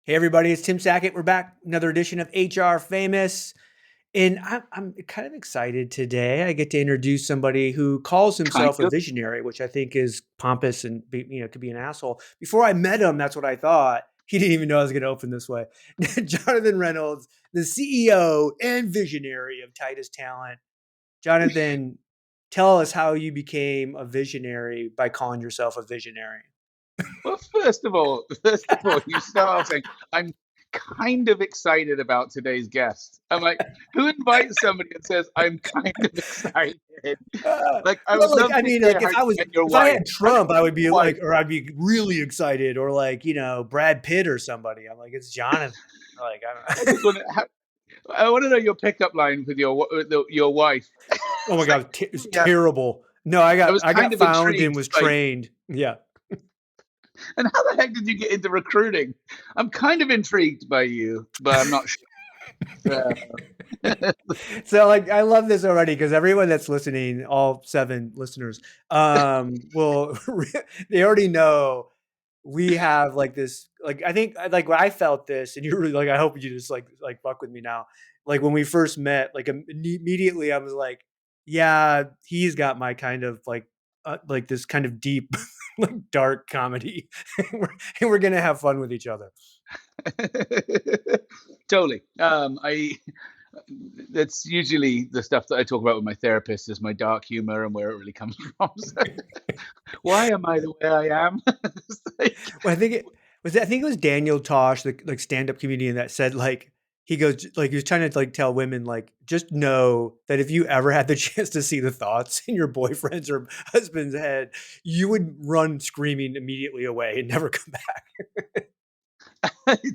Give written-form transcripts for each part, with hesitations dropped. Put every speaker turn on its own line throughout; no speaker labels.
Hey everybody, it's Tim Sackett. We're back, another edition of HR Famous. And I'm kind of excited today. I get to introduce somebody who calls
Kind
himself a
of.
visionary, which I think is pompous and could be an asshole. Before I met him, that's what I thought. He didn't even know I was going to open this way. Jonathan Reynolds, the CEO and visionary of Titus Talent. Jonathan, tell us how you became a visionary by calling yourself a visionary.
Well, first of all, you start off saying, I'm kind of excited about today's guest. I'm like, who invites somebody and says, I'm kind of excited? Like, I
Well,
would
like
love
I
to
mean,
hear
like
how you met your
if I
wife.
had
How did
Trump,
you
I
meet
would
your
be
wife?
like, or I'd be really excited, or like Brad Pitt or somebody. I'm like, it's Jonathan. Like I
I
don't.
just want to, I want to know your pickup line with your wife.
Oh my
It's like,
god, it's
yeah,
terrible. No,
I was
I
kind
got
of
found and
intrigued
was
by,
trained. Yeah.
and how the heck did you get into recruiting? I'm kind of intrigued by you, but I'm not sure.
So like I love this already because everyone that's listening, all 7 listeners, will they already know we have like this like I think like when I felt this and you're really like I hope you just like fuck with me now. Like when we first met, like immediately I was like, yeah, he's got my kind of like this kind of deep like dark comedy. And we're gonna have fun with each other.
Totally. I That's usually the stuff that I talk about with my therapist is my dark humor and where it really comes from. So, why am I the way I am? It's like,
Well, I think it was Daniel Tosh, the like stand-up comedian that said like he goes like he was trying to like tell women like just know that if you ever had the chance to see the thoughts in your boyfriend's or husband's head, you would run screaming immediately away and never come back.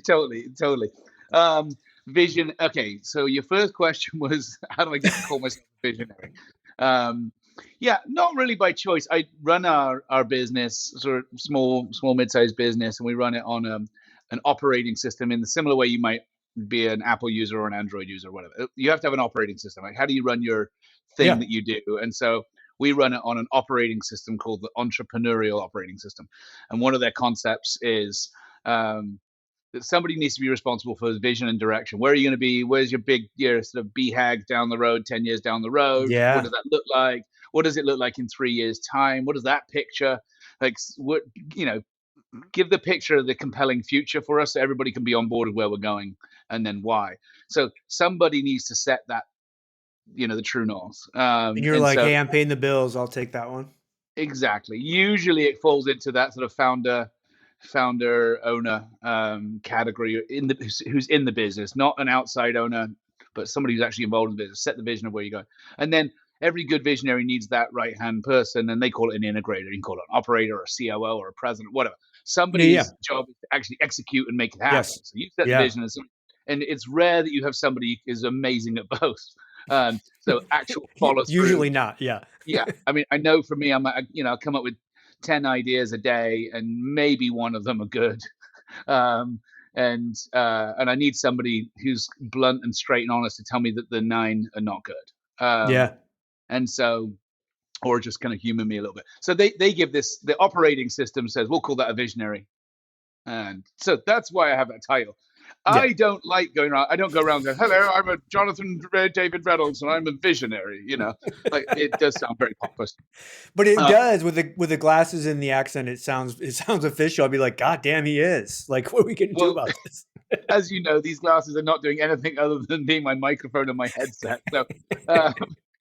totally, totally. Um, Vision. Okay, so your first question was, how do I get to call myself a visionary? Um, yeah, not really by choice. I run our business, sort of small mid-sized business, and we run it on an operating system in the similar way you might be an Apple user or an Android user or whatever. You have to have an operating system. Like, how do you run your thing
Yeah.
that you do? And so we run it on an operating system called the Entrepreneurial Operating System, and one of their concepts is um, that somebody needs to be responsible for the vision and direction. Where are you going to be? Where's your sort of BHAG down the road, 10 years down the road? What
Yeah.
does that look like? What does it look like in 3 years' time? What is that picture? Like, what, you know, give the picture of the compelling future for us so everybody can be on board with where we're going and then why. So somebody needs to set that, the true north.
And you're
And
like,
so
"Hey, I'm paying the bills. I'll take that one."
exactly. Usually it falls into that sort of founder owner category who's in the business, not an outside owner, but somebody who's actually involved in the business. Set the vision of where you're going, and then every good visionary needs that right hand person, and they call it an integrator. You can call it an operator, or a COO, or a president, whatever.
Yeah, yeah.
Somebody's job is to actually execute and make it happen.
Yes.
So you set the
Yeah.
vision, and it's rare that you have somebody who is amazing at both. So actual follow through.
Usually not. Yeah.
Yeah, I mean, I know for me, I come up with 10 ideas a day, and maybe one of them are good. Um, and I need somebody who's blunt and straight and honest to tell me that the 9 are not good.
Yeah.
And so, or just kind of humor me a little bit. So they give this, the operating system says we'll call that a visionary, and so that's why I have that title.
Yeah.
I don't like going around. I don't go around going, "Hello, I'm a Jonathan David Reynolds, and I'm a visionary." Like it does sound very pompous.
But it
Uh,
does with the glasses and the accent. It sounds official. I'd be like, God damn, he is. Like, what are we gonna do
well,
about this?
as you know, these glasses are not doing anything other than being my microphone and my headset. So, uh,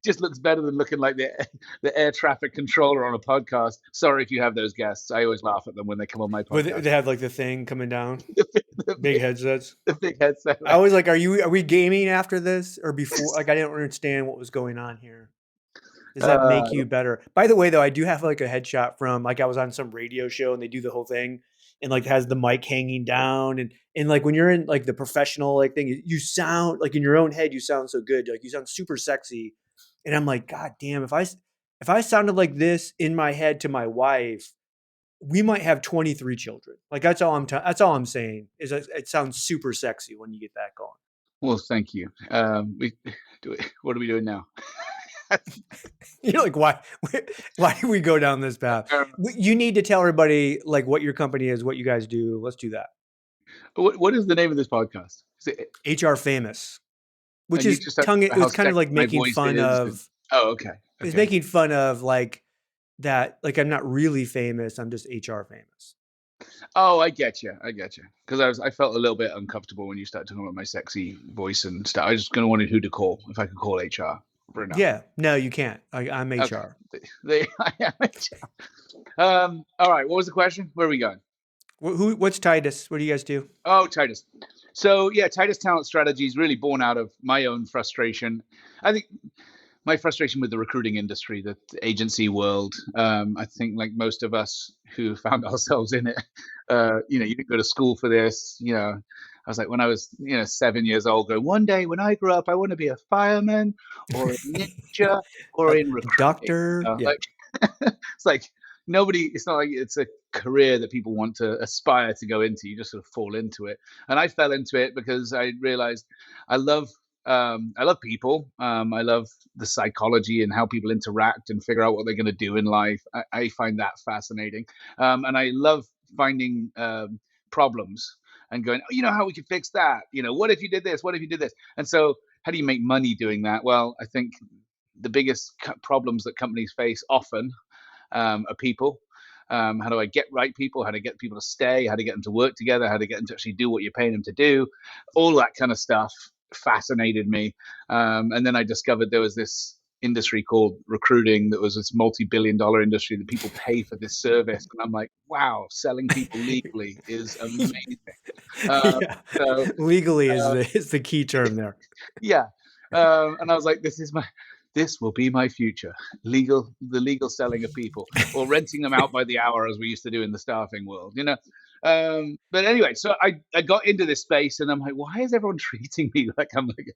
just looks better than looking like the air traffic controller on a podcast. Sorry if you have those guests. I always laugh at them when they come on my
But
podcast.
they have like the thing coming down,
the,
big
big,
headsets.
the big headset.
I always like, are we gaming after this or before? Like, I didn't understand what was going on here. Does that
Uh,
make you better? By the way, though, I do have like a headshot from like I was on some radio show and they do the whole thing and like has the mic hanging down and like when you're in like the professional like thing, you sound like in your own head you sound so good, like you sound super sexy, and I'm like, God damn, if I sounded like this in my head to my wife, we might have 23 children. Like that's all I'm saying is that it sounds super sexy when you get that going.
well, thank you. What are we doing now?
You're like, why do we go down this path? You need to tell everybody like what your company is, what you guys do. Let's do that.
What is the name of this podcast? Is it,
HR Famous, which
and you
is
just talked
tongue. It
about how
was kind of like
sexy my
making
voice
fun
is. And,
of.
oh, okay,
It's
okay.
making fun of like that. Like I'm not really famous. I'm just HR famous.
Oh, I get you. I get you. Because I felt a little bit uncomfortable when you started talking about my sexy voice and stuff. I was just gonna wonder who to call if I could call HR for now.
Yeah. No, you can't. I'm
Okay,
HR.
I am HR. All right. What was the question? Where are we going?
What's Titus? What do you guys do?
Oh, Titus. So yeah, Titus Talent Strategies really born out of my own frustration. I think my frustration with the recruiting industry, the agency world. I think, like most of us who found ourselves in it, you didn't go to school for this. I was like, when I was, 7 years old, going, one day when I grow up, I want to be a fireman or a ninja or
A
in recruiting.
doctor? Yeah.
Like, it's like nobody. It's not like it's a career that people want to aspire to go into. You just sort of fall into it, and I fell into it because I realized I love I love people. I love the psychology and how people interact and figure out what they're going to do in life. I find that fascinating. And I love finding problems and going, oh, how we could fix that? What if you did this? What if you did this? And so, how do you make money doing that? Well, I think the biggest problems that companies face often are people. How do I get right people? How to get people to stay? How to get them to work together? How to get them to actually do what you're paying them to do? All that kind of stuff fascinated me. And then I discovered there was this industry called recruiting that was this multi-billion-dollar industry that people pay for this service. And I'm like, wow, selling people legally is amazing. Um,
Yeah.
so
Legally is
uh,
the key term there.
yeah. And I was like, this will be my future. The legal selling of people, or renting them out by the hour, as we used to do in the staffing world. But anyway, so I got into this space, and I'm like, why is everyone treating me like I'm like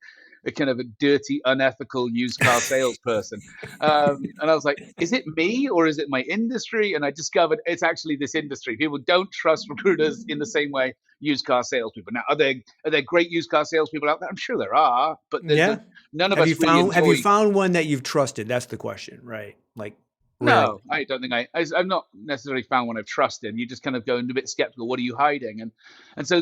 a kind of a dirty, unethical used car salesperson? And I was like, is it me or is it my industry? And I discovered it's actually this industry. People don't trust recruiters in the same way used car salespeople. Now, are there great used car salespeople out there? I'm sure there are, but
Yeah.
none of
Have
us
you
really
found have you
enjoy.
found one that you've trusted? That's the question, right? Like really.
No, I don't think I've not necessarily found one I've trusted. You just kind of go a bit skeptical. What are you hiding? And so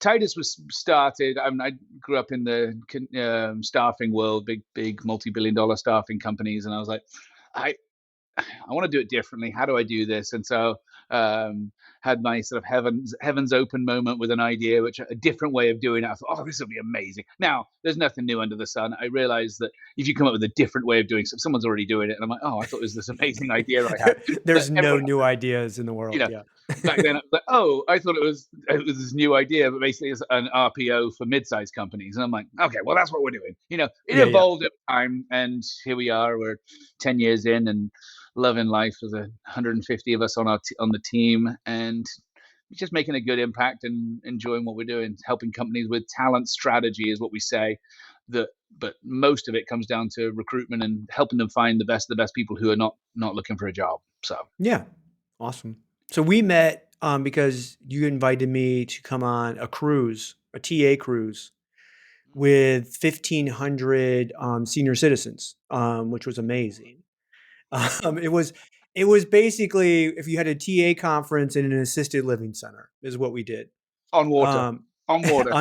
Titus was started. I grew up in the staffing world, big multi-billion-dollar staffing companies, and I was like, I I want to do it differently. How do I do this? And so had my sort of heavens open moment with an idea, which a different way of doing it. I thought, oh, this will be amazing. Now, there's nothing new under the sun. I realized that if you come up with a different way of doing something, someone's already doing it. And I'm like, oh, I thought it was this amazing idea I had that
There's no
everyone
new ideas in the
you
world.
know,
Yeah.
back then I was like, oh, I thought it was this new idea, but basically it's an RPO for mid-sized companies. And I'm like, okay, well, that's what we're doing. It
Yeah, yeah.
evolved over time, and here we are. We're 10 years in and loving life. There's 150 of us on the team, and just making a good impact and enjoying what we're doing, helping companies with talent strategy is what we say. That, but most of it comes down to recruitment and helping them find the best people who are not looking for a job. So
Yeah. Awesome. So we met because you invited me to come on a cruise, a TA cruise with 1,500 senior citizens, which was amazing. It was basically if you had a TA conference in an assisted living center is what we did.
on water,
Um,
on water.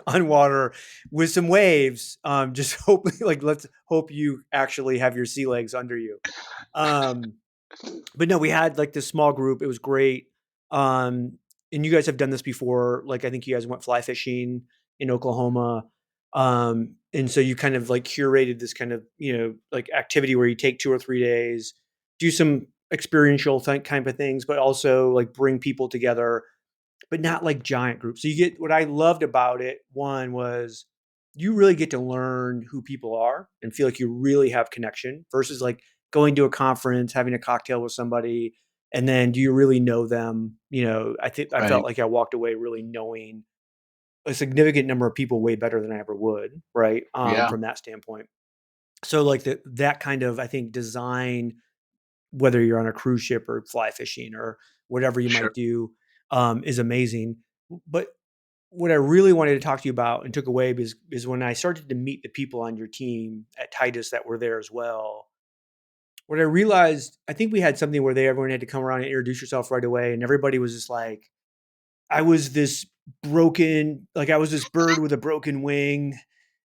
on water with some waves. Just hoping like let's hope you actually have your sea legs under you. Um, but no, we had like this small group. It was great. Um, and you guys have done this before. Like I think you guys went fly fishing in Oklahoma. And so you kind of like curated this kind of, like activity where you take 2 or 3 days, do some experiential kind of things, but also like bring people together, but not like giant groups. So you get what I loved about it. One was you really get to learn who people are and feel like you really have connection versus like going to a conference, having a cocktail with somebody, and then do you really know them? I think I felt
Right.
like I walked away really knowing a significant number of people way better than I ever would, right?
Yeah.
From that standpoint. So like that kind of I think design, whether you're on a cruise ship or fly fishing or whatever you might
Sure.
do, is amazing. But what I really wanted to talk to you about and took away is when I started to meet the people on your team at Titus that were there as well. What I realized, I think we had something where everyone had to come around and introduce yourself right away, and everybody was just like, I was this broken, like I was this bird with a broken wing,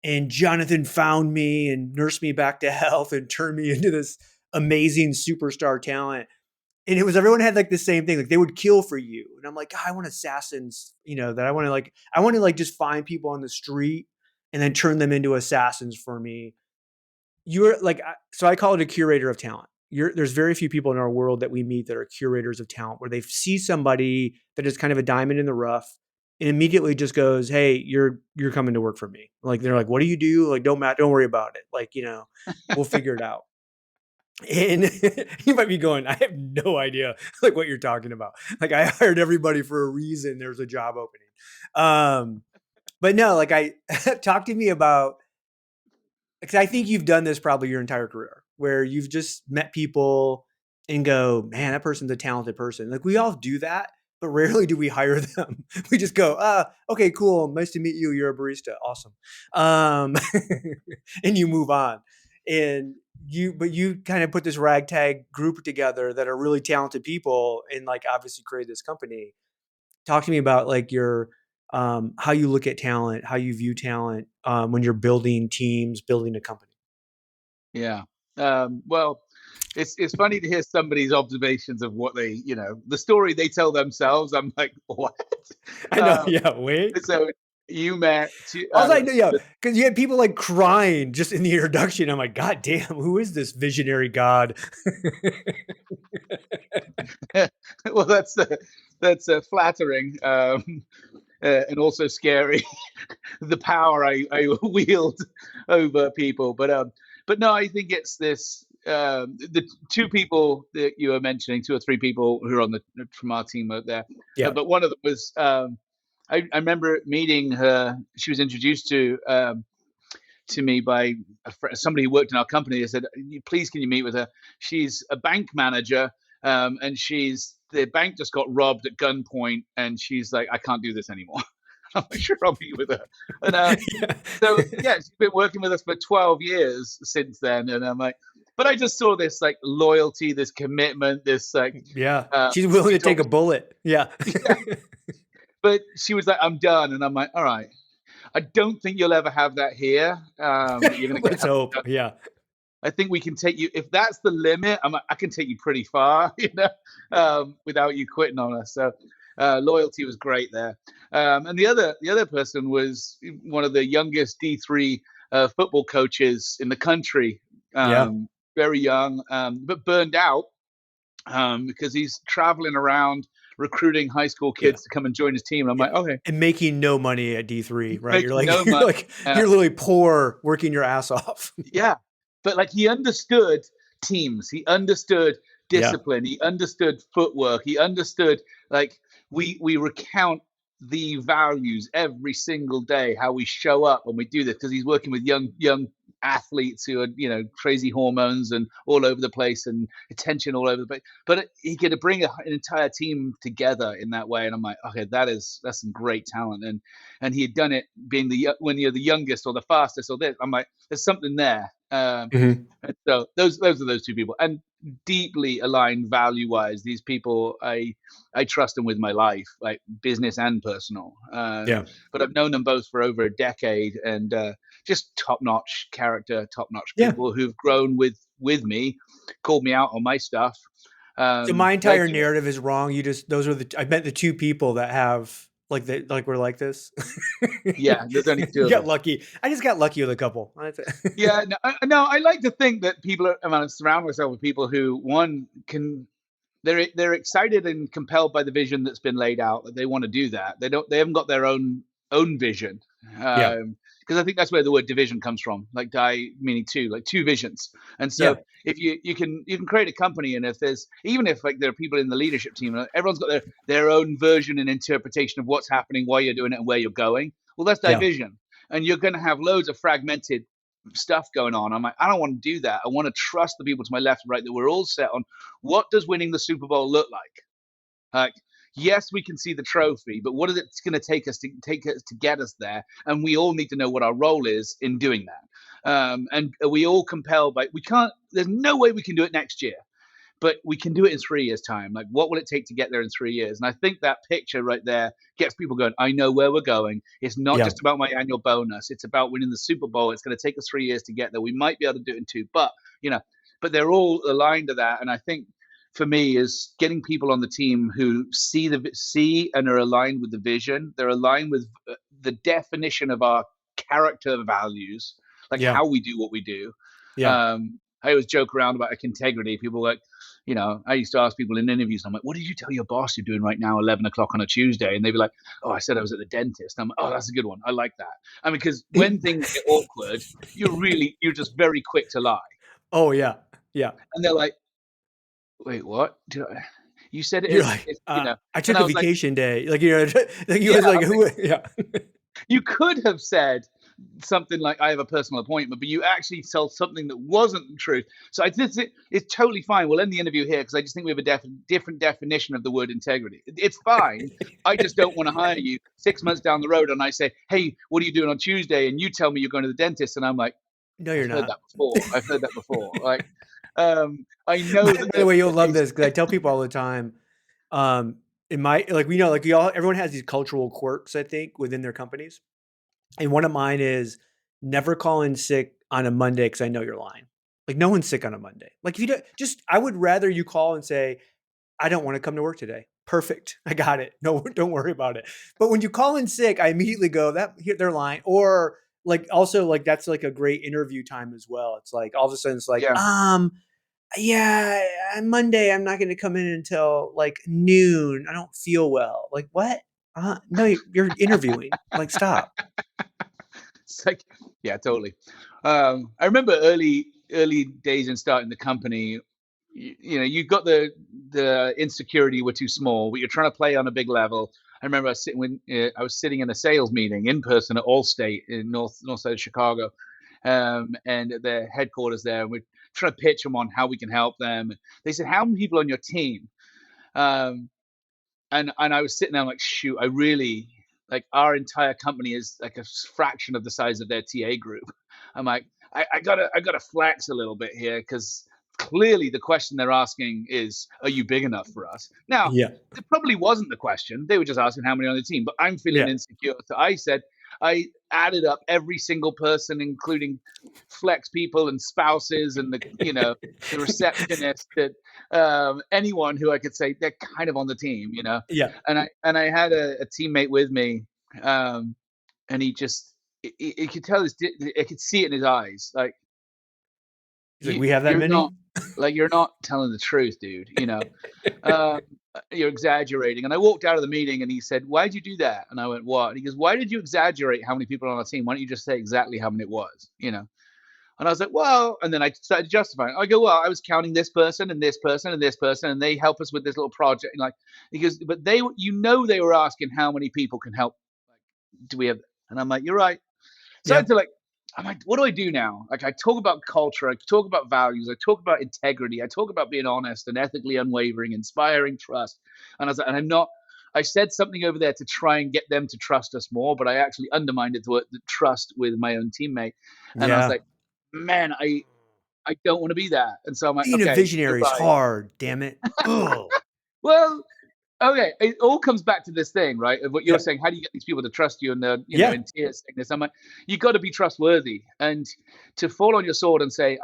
and Jonathan found me and nursed me back to health and turned me into this amazing superstar talent. And it was everyone had like the same thing, like they would kill for you. And I'm like, God, I want assassins, that I want to like just find people on the street and then turn them into assassins for me. You're like, so I call it a curator of talent. There's very few people in our world that we meet that are curators of talent, where they see somebody that is kind of a diamond in the rough and immediately just goes, "Hey, you're coming to work for me." Like they're like, "What do you do?" Like, don't worry about it. Like, we'll figure it out. And you might be going, I have no idea like what you're talking about. Like I hired everybody for a reason. There's a job opening. But no, like talk to me about, because I think you've done this probably your entire career, where you've just met people and go, man, that person's a talented person. Like we all do that, but rarely do we hire them. We just go, okay, cool. Nice to meet you. You're a barista. Awesome. Um, and you move on. And but you kind of put this ragtag group together that are really talented people and like obviously create this company. Talk to me about like your how you look at talent, how you view talent when you're building teams, building a company.
Yeah. Well, it's funny to hear somebody's observations of what they, the story they tell themselves. I'm like, what?
I know.
Um,
Yeah. Wait.
so you met,
Also, I know. Yeah, because you had people like crying just in the introduction. I'm like, God damn, who is this visionary god?
well, that's flattering, and also scary. The power I wield over people. But no, I think it's this. The two people that you were mentioning, two or three people who are on the from our team out there,
Yeah.
but one of them was. I remember meeting her. She was introduced to me by somebody who worked in our company. They said, "Please, can you meet with her? She's a bank manager, and the bank just got robbed at gunpoint, and she's like, I can't do this anymore." I'm like, sure, I'll meet with her. And
Yeah.
so yeah, she's been working with us for 12 years since then. And I'm like, but I just saw this like loyalty, this commitment, this like
Yeah. She's willing
she
to take
told
a
me,
bullet. Yeah.
yeah. But she was like, I'm done. And I'm like, all right. I don't think you'll ever have that here. That you're gonna
Let's
have
hope. Yeah.
I think we can take you if that's the limit. I can take you pretty far, without you quitting on us. So loyalty was great there. And the other person was one of the youngest D3 football coaches in the country.
Yeah.
Very young, but burned out because he's traveling around recruiting high school
Yeah.
kids to come and join his team. And I'm
Yeah.
like, okay,
And making no money at D3, right? You're
making
like,
no money.
you're literally poor working your ass off.
Yeah, but like he understood teams, he understood
Yeah.
discipline, he understood footwork, he understood like we recount the values every single day, how we show up when we do this because he's working with young athletes who are crazy hormones and all over the place and attention all over the place. But he could bring an entire team together in that way, and I'm like, okay, that's some great talent, and he had done it being when you're the youngest or the fastest or this. I'm like, there's something there.
Mhm.
And so those are those two people, and deeply aligned value wise. These people I trust them with my life, like business and personal.
Yeah.
But I've known them both for over a decade, and just top notch character, top notch
Yeah.
people who've grown with me, called me out on my stuff.
So my
Like
entire narrative is wrong. Those are I met the two people that have like we're like this.
yeah, there's only two
You
of
got
us.
lucky. I just got lucky with a couple. That's it.
Yeah, no, I like to think that people are. I surround myself with people who one can they're excited and compelled by the vision that's been laid out that they want to do that they haven't got their own vision,
Yeah.
because I think that's where the word division comes from, like meaning two, like two visions. And so
Yeah.
if you can create a company, and if there's even if like there are people in the leadership team, everyone's got their own version and interpretation of what's happening, why you're doing it, and where you're going. Well, that's
Yeah.
division, and you're going to have loads of fragmented stuff going on. I'm like, I don't want to do that. I want to trust the people to my left and right that we're all set on what does winning the Super Bowl look like. Like, yes, we can see the trophy, but what is it going to take us to get us there? And we all need to know what our role is in doing that. And we all compelled by we can't. There's no way we can do it next year. but we can do it in 3 years' time. Like, what will it take to get there in 3 years? And I think that picture right there gets people going, I know where we're going. It's not
Yeah.
just about my annual bonus. It's about winning the Super Bowl. It's going to take us 3 years to get there. We might be able to do it in two, but they're all aligned to that. And I think for me is getting people on the team who see and are aligned with the vision. They're aligned with the definition of our character values, like
Yeah.
how we do what we do.
Yeah.
I always joke around about integrity. People like, I used to ask people in interviews, I'm like, what did you tell your boss you're doing right now, 11 o'clock on a Tuesday? And they'd be like, oh, I said I was at the dentist. I'm like, oh, that's a good one. I like that. I mean, because when things get awkward, you're just very quick to lie.
Oh yeah. Yeah.
And they're like, wait, what? You said it
You're
is,
like, I
and
took
I
a
was like,
vacation day. Like, like you
yeah,
was like, who? Yeah.
you could have said something like, I have a personal appointment, but you actually told something that wasn't the truth. So it's totally fine. We'll end the interview here because I just think we have a different definition of the word integrity. It's fine. I just don't want to hire you 6 months down the road and I say, hey, what are you doing on Tuesday? And you tell me you're going to the dentist. And I'm like,
No, you're
I've heard
not.
that before. I've heard that before. Like, I
By,
know that
by the way, you'll love
it's,
this because I tell people all the time. In my like we know like we all everyone has these cultural quirks I think within their companies, and one of mine is never call in sick on a Monday because I know you're lying. Like no one's sick on a Monday. Like if you don't, just I would rather you call and say I don't want to come to work today. Perfect, I got it. No, don't worry about it. But when you call in sick, I immediately go that they're lying or. Like also like that's like a great interview time as well. It's like all of a sudden it's like
yeah.
yeah, on Monday I'm not going to come in until like noon. I don't feel well. Like what? No, you're interviewing. Like stop.
It's like, yeah, totally. I remember early days in starting the company. You got the insecurity we're too small, but you're trying to play on a big level. I remember I was sitting in a sales meeting in person at Allstate in north side of Chicago, and at their headquarters there, and we're trying to pitch them on how we can help them. They said, "How many people on your team?" Um, and I was sitting there, I'm like, shoot, I really like our entire company is like a fraction of the size of their TA group. I'm like, I gotta flex a little bit here because clearly the question they're asking is, are you big enough for us? Now,
Yeah.
it probably wasn't the question. They were just asking how many on the team, but I'm feeling
Yeah.
insecure. So I added up every single person, including flex people and spouses and the receptionist, that anyone who I could say they're kind of on the team.
Yeah.
And I had a teammate with me, and he just you could tell I could see it in his eyes, like
He's like, we have that
you're not
many?
you're not telling the truth, dude. Um, you're exaggerating. And I walked out of the meeting and he said, why'd you do that? And I went, what? And he goes, why did you exaggerate how many people are on our team? Why don't you just say exactly how many it was? And I was like, well, and then I started justifying. I go, well, I was counting this person and this person and this person, and they help us with this little project. And like, he goes, but they were asking how many people can help. Like, do we have? And I'm like, you're right. So I
Yeah.
had to I'm like, what do I do now? Like, I talk about culture, I talk about values, I talk about integrity, I talk about being honest and ethically unwavering, inspiring trust. And I was like, and I'm not. I said something over there to try and get them to trust us more, but I actually undermined it to the trust with my own teammate. And I was
Yeah.
like, man, I don't want to be that. And so I'm like,
Being a
okay, you're
visionary is
right.
hard, damn it. Oh.
Well, okay, it all comes back to this thing, right? Of what you're
Yeah.
saying. How do you get these people to trust you? And they're,
Yeah.
in tears saying this. I'm like, you got to be trustworthy, and to fall on your sword and say,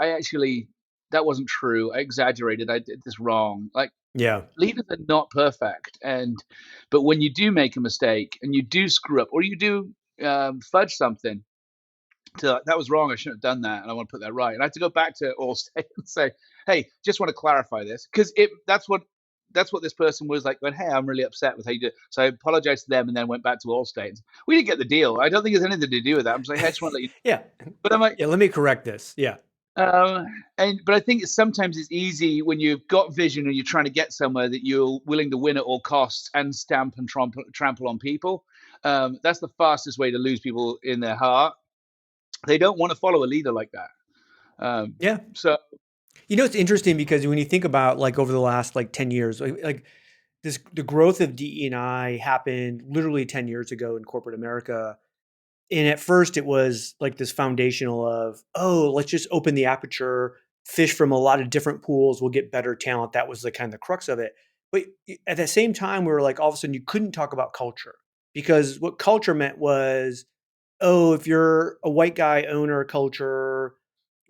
that wasn't true. I exaggerated. I did this wrong. Like,
Yeah.
leaders are not perfect, but when you do make a mistake and you do screw up or you do fudge something, that was wrong. I shouldn't have done that, and I want to put that right. And I had to go back to Allstate and say, "Hey, just want to clarify this because that's what this person was like. Going, hey, I'm really upset with how you did." So I apologized to them, and then went back to Allstate. We didn't get the deal. I don't think it's anything to do with that. I'm just like, hey, I just want to let you.
Yeah.
But I'm like,
Yeah. Let me correct this. Yeah.
but I think sometimes it's easy when you've got vision and you're trying to get somewhere that you're willing to win at all costs and stamp and trample on people. That's the fastest way to lose people in their heart. They don't want to follow a leader like that.
Yeah.
So
It's interesting because when you think about like over the last like 10 years, like the growth of DE&I happened literally 10 years ago in corporate America. And at first it was like this foundational of, oh, let's just open the aperture fish from a lot of different pools, we'll get better talent. That was the kind of the crux of it. But at the same time, we were like, all of a sudden, you couldn't talk about culture because what culture meant was, oh, if you're a white guy owner culture,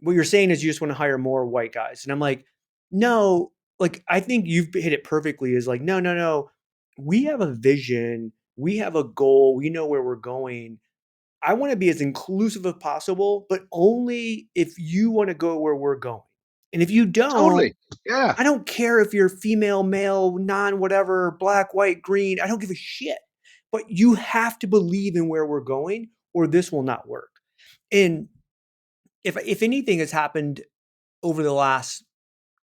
what you're saying is you just want to hire more white guys. And I'm like, no, like, I think you've hit it perfectly is like, no, no, no. We have a vision. We have a goal. We know where we're going. I want to be as inclusive as possible, but only if you want to go where we're going. And if you don't,
Totally. Yeah.
I don't care if you're female, male, non whatever, black, white, green. I don't give a shit. But you have to believe in where we're going or this will not work. And if anything has happened over the last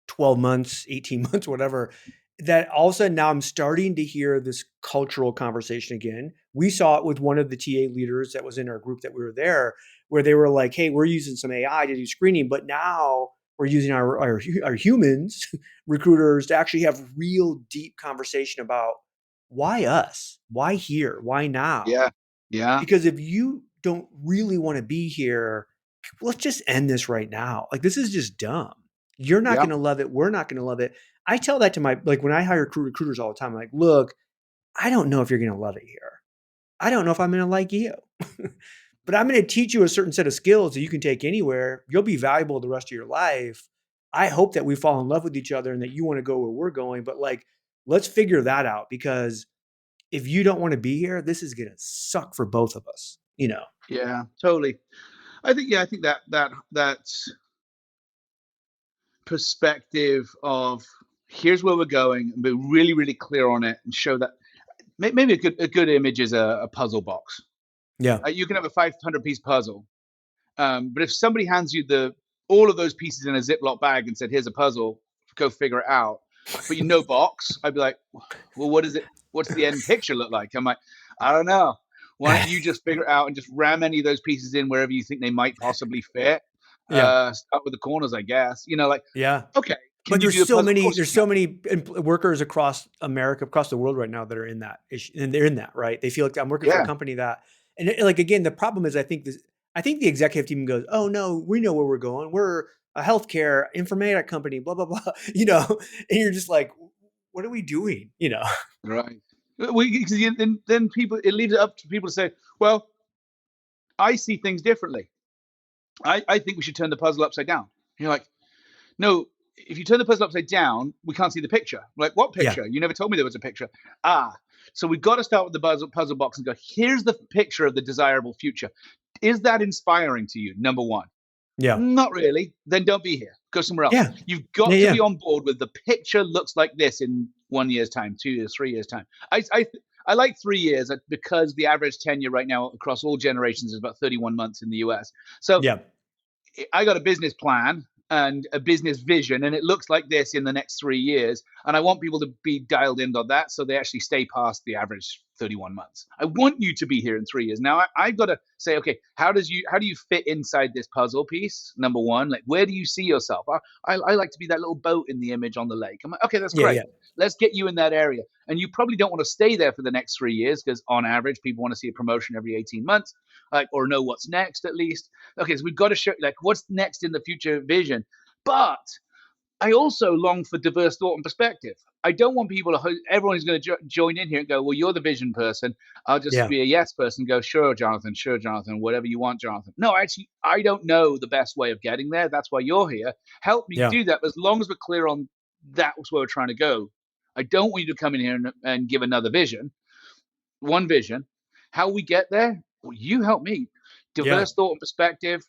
12 months, 18 months, whatever, that all of a sudden now I'm starting to hear this cultural conversation again. We saw it with one of the TA leaders that was in our group that we were there, where they were like, hey, we're using some AI to do screening, but now we're using our humans, recruiters, to actually have real deep conversation about why us? Why here? Why now?
Yeah. Yeah.
Because if you don't really want to be here, let's just end this right now. Like, this is just dumb. You're not
Yeah.
going to love it. We're not going to love it. I tell that to my, like, when I hire recruiters all the time, I'm like, look, I don't know if you're going to love it here. I don't know if I'm going to like you, but I'm going to teach you a certain set of skills that you can take anywhere. You'll be valuable the rest of your life. I hope that we fall in love with each other and that you want to go where we're going. But like, let's figure that out because if you don't want to be here, this is going to suck for both of us, you know?
Yeah. Totally. I think that perspective of here's where we're going and be really, really clear on it and show that maybe a good image is a puzzle box.
Yeah.
You can have a 500-piece puzzle, but if somebody hands you the all of those pieces in a Ziploc bag and said, "Here's a puzzle, go figure it out," but you know box, I'd be like, "Well, what is it? What's the end picture look like?" I'm like, "I don't know. Why don't you just figure it out and just ram any of those pieces in wherever you think they might possibly fit?
Yeah.
Start with the corners, I guess. You know, like,
Yeah.
okay, can
But
you do the puzzle? Of course you
there's
can.
so many workers across America, across the world right now that are in that issue, and they're in that, right? They feel like I'm working for a
Yeah,
company that, and like, again, the problem is I think the executive team goes, oh no, we know where we're going. We're a healthcare informatic company, blah, blah, blah, and you're just like, what are we doing?
right. Then people it leaves it up to people to say, "Well, I see things differently. I think we should turn the puzzle upside down." You're like, no, if you turn the puzzle upside down, we can't see the picture. Like, what
Yeah.
picture? You never told me there was a picture. Ah, so we've got to start with the puzzle box and go, here's the picture of the desirable future. Is that inspiring to you? Number one.
Yeah.
Not really. Then don't be here. Go somewhere else.
Yeah.
You've
Yeah.
got to
Yeah.
be on board with the picture looks like this in 1 year's time, 2 years, 3 years time. I like 3 years because the average tenure right now across all generations is about 31 months in the US. So
Yeah.
I got a business plan and a business vision, and it looks like this in the next 3 years. And I want people to be dialed in on that so they actually stay past the average 31 months. I want you to be here in 3 years. Now I've got to say, okay, how do you fit inside this puzzle piece? Number one, like, where do you see yourself? I like to be that little boat in the image on the lake. I'm like, okay, that's
Yeah.
great.
Yeah.
Let's get you in that area. And you probably don't want to stay there for the next 3 years because on average, people want to see a promotion every 18 months, like, or know what's next at least. Okay, so we've got to show like what's next in the future vision. But I also long for diverse thought and perspective. I don't want people to, everyone's going to join in here and go, well, you're the vision person. I'll just
Yeah.
be a yes person, go, sure, Jonathan, whatever you want, Jonathan. No, actually, I don't know the best way of getting there. That's why you're here. Help me
Yeah.
do that. But as long as we're clear on that's where we're trying to go, I don't want you to come in here and give another vision, one vision. How we get there? Well, you help me.
Yeah.
Diverse thought and perspective.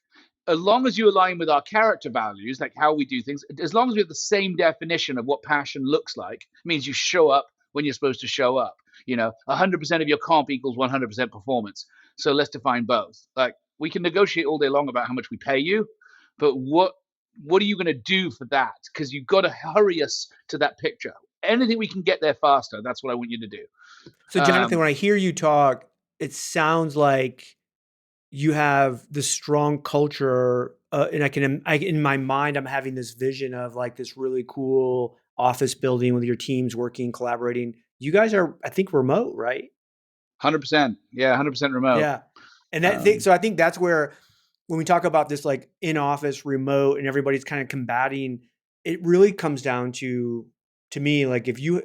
As long as you align with our character values, like how we do things, as long as we have the same definition of what passion looks like, it means you show up when you're supposed to show up. 100% of your comp equals 100% performance. So let's define both. Like, we can negotiate all day long about how much we pay you, but what are you going to do for that? Because you've got to hurry us to that picture. Anything we can get there faster, that's what I want you to do.
So, Jonathan,
Um,
when I hear you talk, it sounds like you have this strong culture, and in my mind, I'm having this vision of like this really cool office building with your teams working, collaborating. You guys are, I think, remote, right?
100%. Yeah, 100% remote.
Yeah. And
Um,
so I think that's where when we talk about this like in office, remote, and everybody's kind of combating, it really comes down to me like if you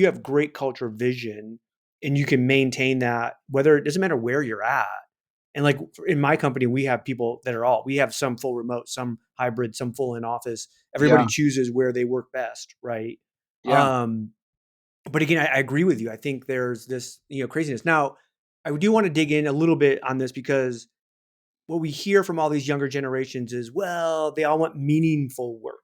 have great culture vision and you can maintain that, whether it doesn't matter where you're at. And like in my company, we have people that are we have some full remote, some hybrid, some full in office. Everybody
Yeah,
chooses where they work best, right?
yeah.
Um, but again, I agree with you. I think there's this, craziness. Now, I do want to dig in a little bit on this because what we hear from all these younger generations is, well, they all want meaningful work.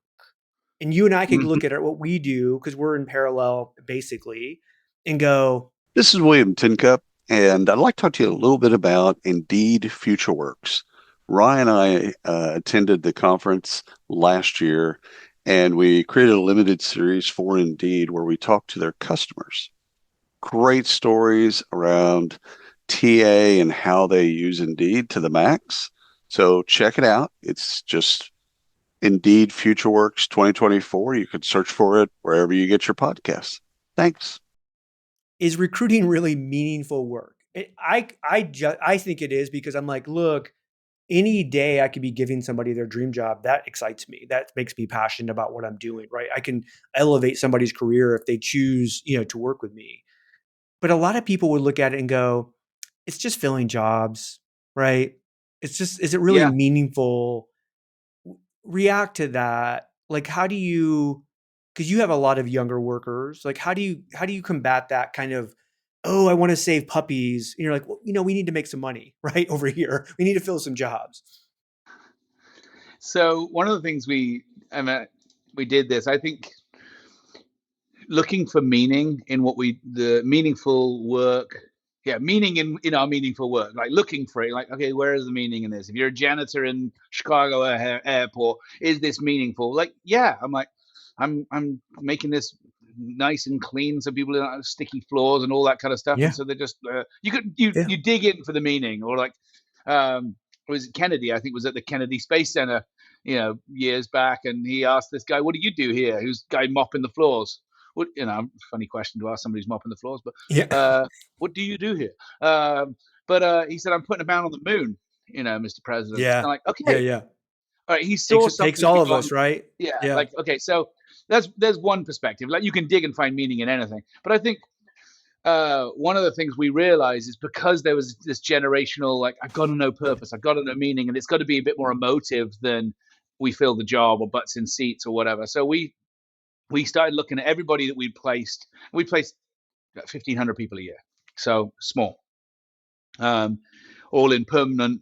And you and I could
Mhm.
look at what we do because we're in parallel basically and go,
This is William Tincup, and I'd like to talk to you a little bit about Indeed FutureWorks. Ryan and I attended the conference last year, and we created a limited series for Indeed where we talked to their customers. Great stories around TA and how they use Indeed to the max. So check it out. It's just Indeed FutureWorks 2024. You could search for it wherever you get your podcasts. Thanks.
is recruiting really meaningful work? I think it is because I'm like, look, any day I could be giving somebody their dream job. That excites me. That makes me passionate about what I'm doing, right? I can elevate somebody's career if they choose, to work with me. But a lot of people would look at it and go, it's just filling jobs, right? Is it really
Yeah.
meaningful? React to that. Like, how do you, because you have a lot of younger workers, like, how do you combat that kind of, oh, I want to save puppies. And you're like, well, we need to make some money, right? Over here. We need to fill some jobs.
So one of the things we did this, I think, looking for meaning in the meaningful work. Yeah, meaning in our meaningful work, like looking for it, like, okay, where is the meaning in this? If you're a janitor in Chicago airport, is this meaningful? Like, yeah, I'm making this nice and clean so people don't have sticky floors and all that kind of stuff. And
Yeah.
so they're just, you
Yeah.
dig in for the meaning. Or like, was it Kennedy? I think was at the Kennedy Space Center, years back. And he asked this guy, what do you do here? Who's the guy mopping the floors? What, funny question to ask somebody who's mopping the floors, but
Yeah.
what do you do here? But he said, I'm putting a man on the moon, Mr. President. It's
Yeah.
kind of like,
Yeah.
okay,
Yeah.
all right, he saw
Takes
something
all of
beyond.
us, right?
Yeah,
Yeah.
like, okay, so there's one perspective. Like, you can dig and find meaning in anything, but I think one of the things we realize is because there was this generational, like, I've got to know purpose, I've got to know meaning, and it's got to be a bit more emotive than we fill the job or butts in seats or whatever. So we started looking at everybody that we'd placed. We placed 1,500 people a year, so small, um, all in permanent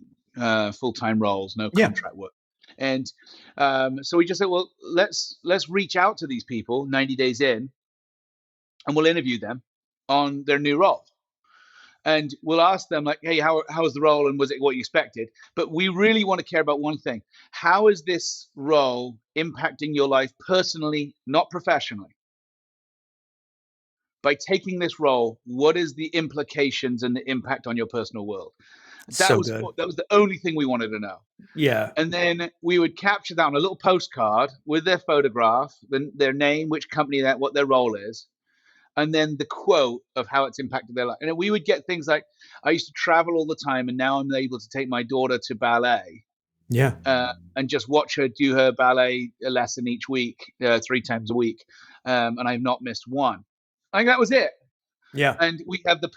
full-time roles, no
Yeah.
contract work. And so we just said, well, let's reach out to these people 90 days in, and we'll interview them on their new role. And we'll ask them, like, hey, how was the role, and was it what you expected? But we really want to care about one thing: how is this role impacting your life personally, not professionally? By taking this role, what is the implications and the impact on your personal world? That
So
was
good.
that was the only thing we wanted to know.
Yeah.
And then we would capture that on a little postcard with their photograph, their name, which company that, what their role is, and then the quote of how it's impacted their life. And we would get things like, I used to travel all the time, and now I'm able to take my daughter to ballet,
Yeah.
and just watch her do her ballet lesson each week, 3 times a week, and I've not missed one. I think that was it.
Yeah.
And we have the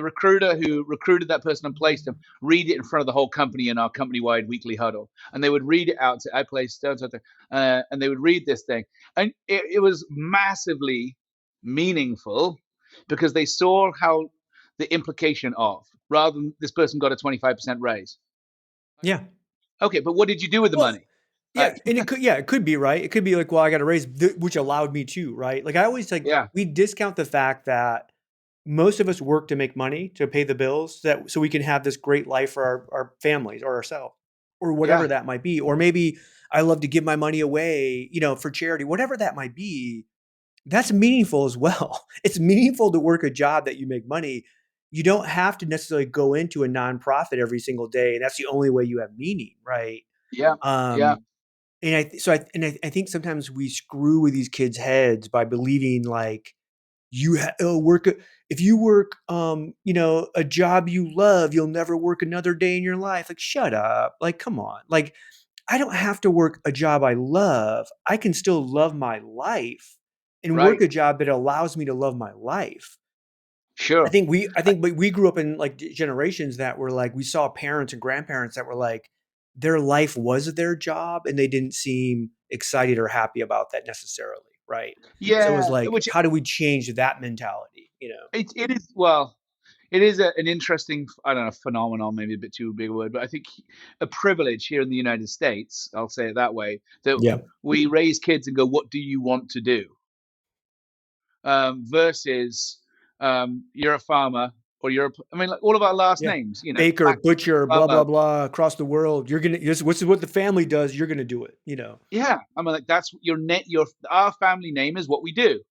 recruiter who recruited that person and placed them, read it in front of the whole company in our company-wide weekly huddle. And they would read it out to, I placed, and they would read this thing. And it was massively meaningful because they saw how the implication of, rather than this person got a 25% raise.
Yeah.
Okay, but what did you do with the
Well,
money?
yeah, and it could be, right? It could be like, well, I got a raise, which allowed me to, right? Like I always like
Yeah,
we discount the fact that most of us work to make money to pay the bills so we can have this great life for our families or ourselves or whatever
yeah,
that might be. Or maybe I love to give my money away, for charity, whatever that might be. That's meaningful as well. It's meaningful to work a job that you make money. You don't have to necessarily go into a nonprofit every single day, and that's the only way you have meaning, right?
yeah, yeah,
Um, and I think sometimes we screw with these kids' heads by believing like work. if you work, a job you love, you'll never work another day in your life. Like, shut up. Like, come on. Like, I don't have to work a job I love. I can still love my life and work
Right.
a job that allows me to love my life.
Sure.
I think we grew up in like generations that were like, we saw parents and grandparents that were like, their life was their job and they didn't seem excited or happy about that necessarily. Right. So it was
Yeah,
like,
which
how do we change that mentality?
it is, well, it is an interesting, I don't know, phenomenon, maybe a bit too big a word, but I think a privilege here in the United States, I'll say it that way, that
Yeah.
we raise kids and go, what do you want to do? Versus you're a farmer, or I mean, like all of our last
Yeah.
names,
Baker,
black,
butcher,
blah,
blah,
blah.
blah, blah, across the world. You're going to, this is what the family does. You're going to do it.
Yeah. I mean, like that's our family name is what we do.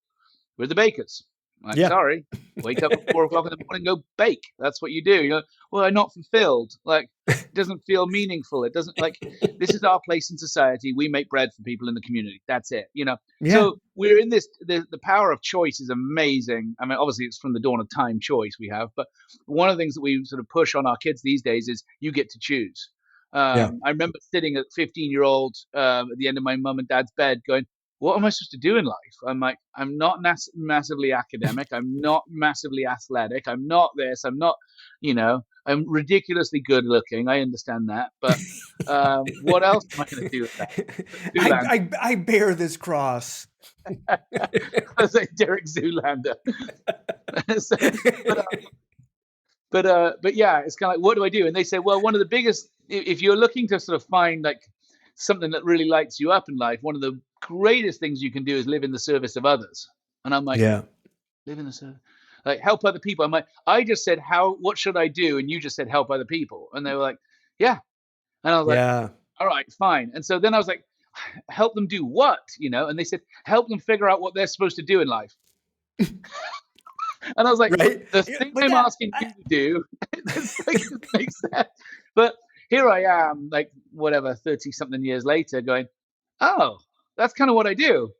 We're the bakers. Like,
Yeah.
sorry, wake up at 4 o'clock in the morning, and go bake. That's what you do. Well, I'm not fulfilled. Like, it doesn't feel meaningful. It doesn't, like, this is our place in society. We make bread for people in the community. That's it.
Yeah.
So we're in this, the power of choice is amazing. I mean, obviously it's from the dawn of time choice we have, but one of the things that we sort of push on our kids these days is you get to choose.
Yeah.
I remember sitting at 15-year-old at the end of my mum and dad's bed going, what am I supposed to do in life? I'm like, I'm not massively academic. I'm not massively athletic. I'm not this. I'm not, I'm ridiculously good looking. I understand that. But what else am I going to do with that? Zoolander.
I bear this cross.
I was like Derek Zoolander. So, but, but yeah, it's kind of like, what do I do? And they say, well, one of the biggest, if you're looking to sort of find like something that really lights you up in life, one of the greatest things you can do is live in the service of others. And I'm like,
Yeah.
live in the service, like help other people. I'm like, I just said, what should I do? And you just said, help other people. And they were like, yeah. And I was like,
Yeah.
all right, fine. And so then I was like, help them do what? And they said, help them figure out what they're supposed to do in life. And I was like,
Right.
the
Yeah,
thing
but
I'm asking you to do, this makes sense. But here I am, like whatever, 30 something years later, going, oh, that's kind of what I do.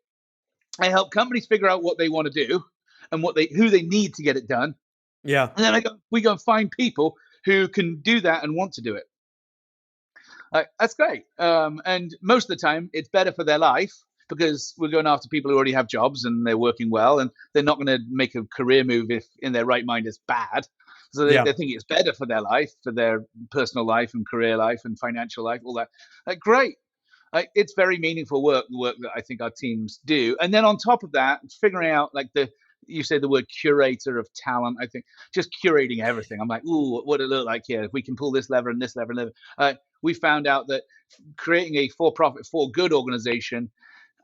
I help companies figure out what they want to do and who they need to get it done.
yeah.
And then we go and find people who can do that and want to do it. That's great. And most of the time, it's better for their life because we're going after people who already have jobs and they're working well, and they're not going to make a career move if in their right mind it's bad. So they
Yeah.
think it's better for their life, for their personal life and career life and financial life, all that. Great. It's very meaningful work, the work that I think our teams do. And then on top of that, figuring out like you say the word curator of talent. I think just curating everything. I'm like, ooh, what it look like here? If we can pull this lever and this lever and lever. We found out that creating a for-profit, for-good organization,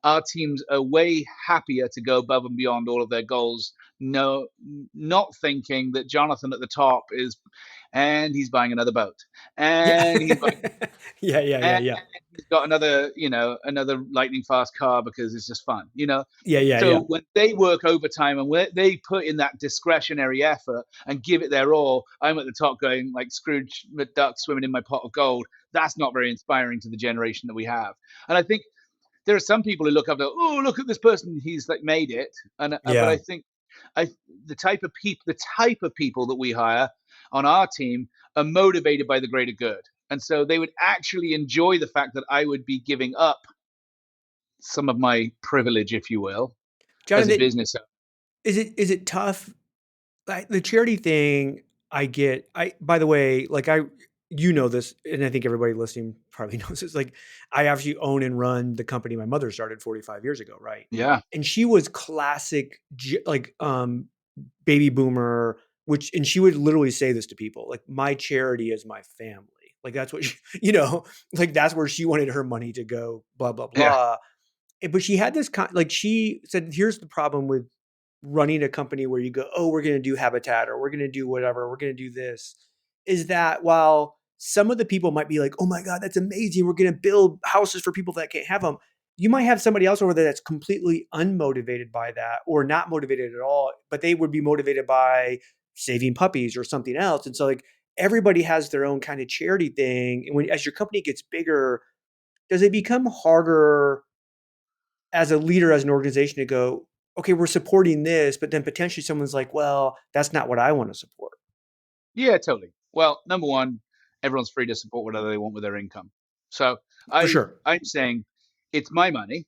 our teams are way happier to go above and beyond all of their goals. No, not thinking that Jonathan at the top and he's buying another boat,
Yeah.
and he's buying,
Yeah. Yeah. Yeah.
and
Yeah.
he's got another lightning fast car because it's just fun.
Yeah. Yeah.
So
Yeah.
when they work overtime and they put in that discretionary effort and give it their all, I'm at the top going like Scrooge McDuck swimming in my pot of gold. That's not very inspiring to the generation that we have. And I think there are some people who look up to, oh, look at this person, he's like made it. And but I
Yeah.
think the type of people that we hire on our team are motivated by the greater good. And so they would actually enjoy the fact that I would be giving up some of my privilege, if you will, as a
Jonathan,
business owner.
is it tough? Like the charity thing, I get. By the way, like this, and I think everybody listening probably knows this. Like, I actually own and run the company my mother started 45 years ago, right?
Yeah.
And she was classic, baby boomer, and she would literally say this to people, like, my charity is my family. Like, that's what she, like, that's where she wanted her money to go, blah, blah,
Yeah.
blah. But she had this like, she said, here's the problem with running a company where you go, oh, we're going to do habitat, or we're going to do whatever, we're going to do this, is that while some of the people might be like, oh my God, that's amazing, we're going to build houses for people that can't have them, you might have somebody else over there that's completely unmotivated by that, or not motivated at all, but they would be motivated by saving puppies or something else. And so, like, everybody has their own kind of charity thing. And as your company gets bigger, does it become harder as a leader, as an organization, to go, okay, we're supporting this, but then potentially someone's like, well, that's not what I want to support.
Yeah, totally. Well, number one, everyone's free to support whatever they want with their income. So
For sure.
I'm saying it's my money,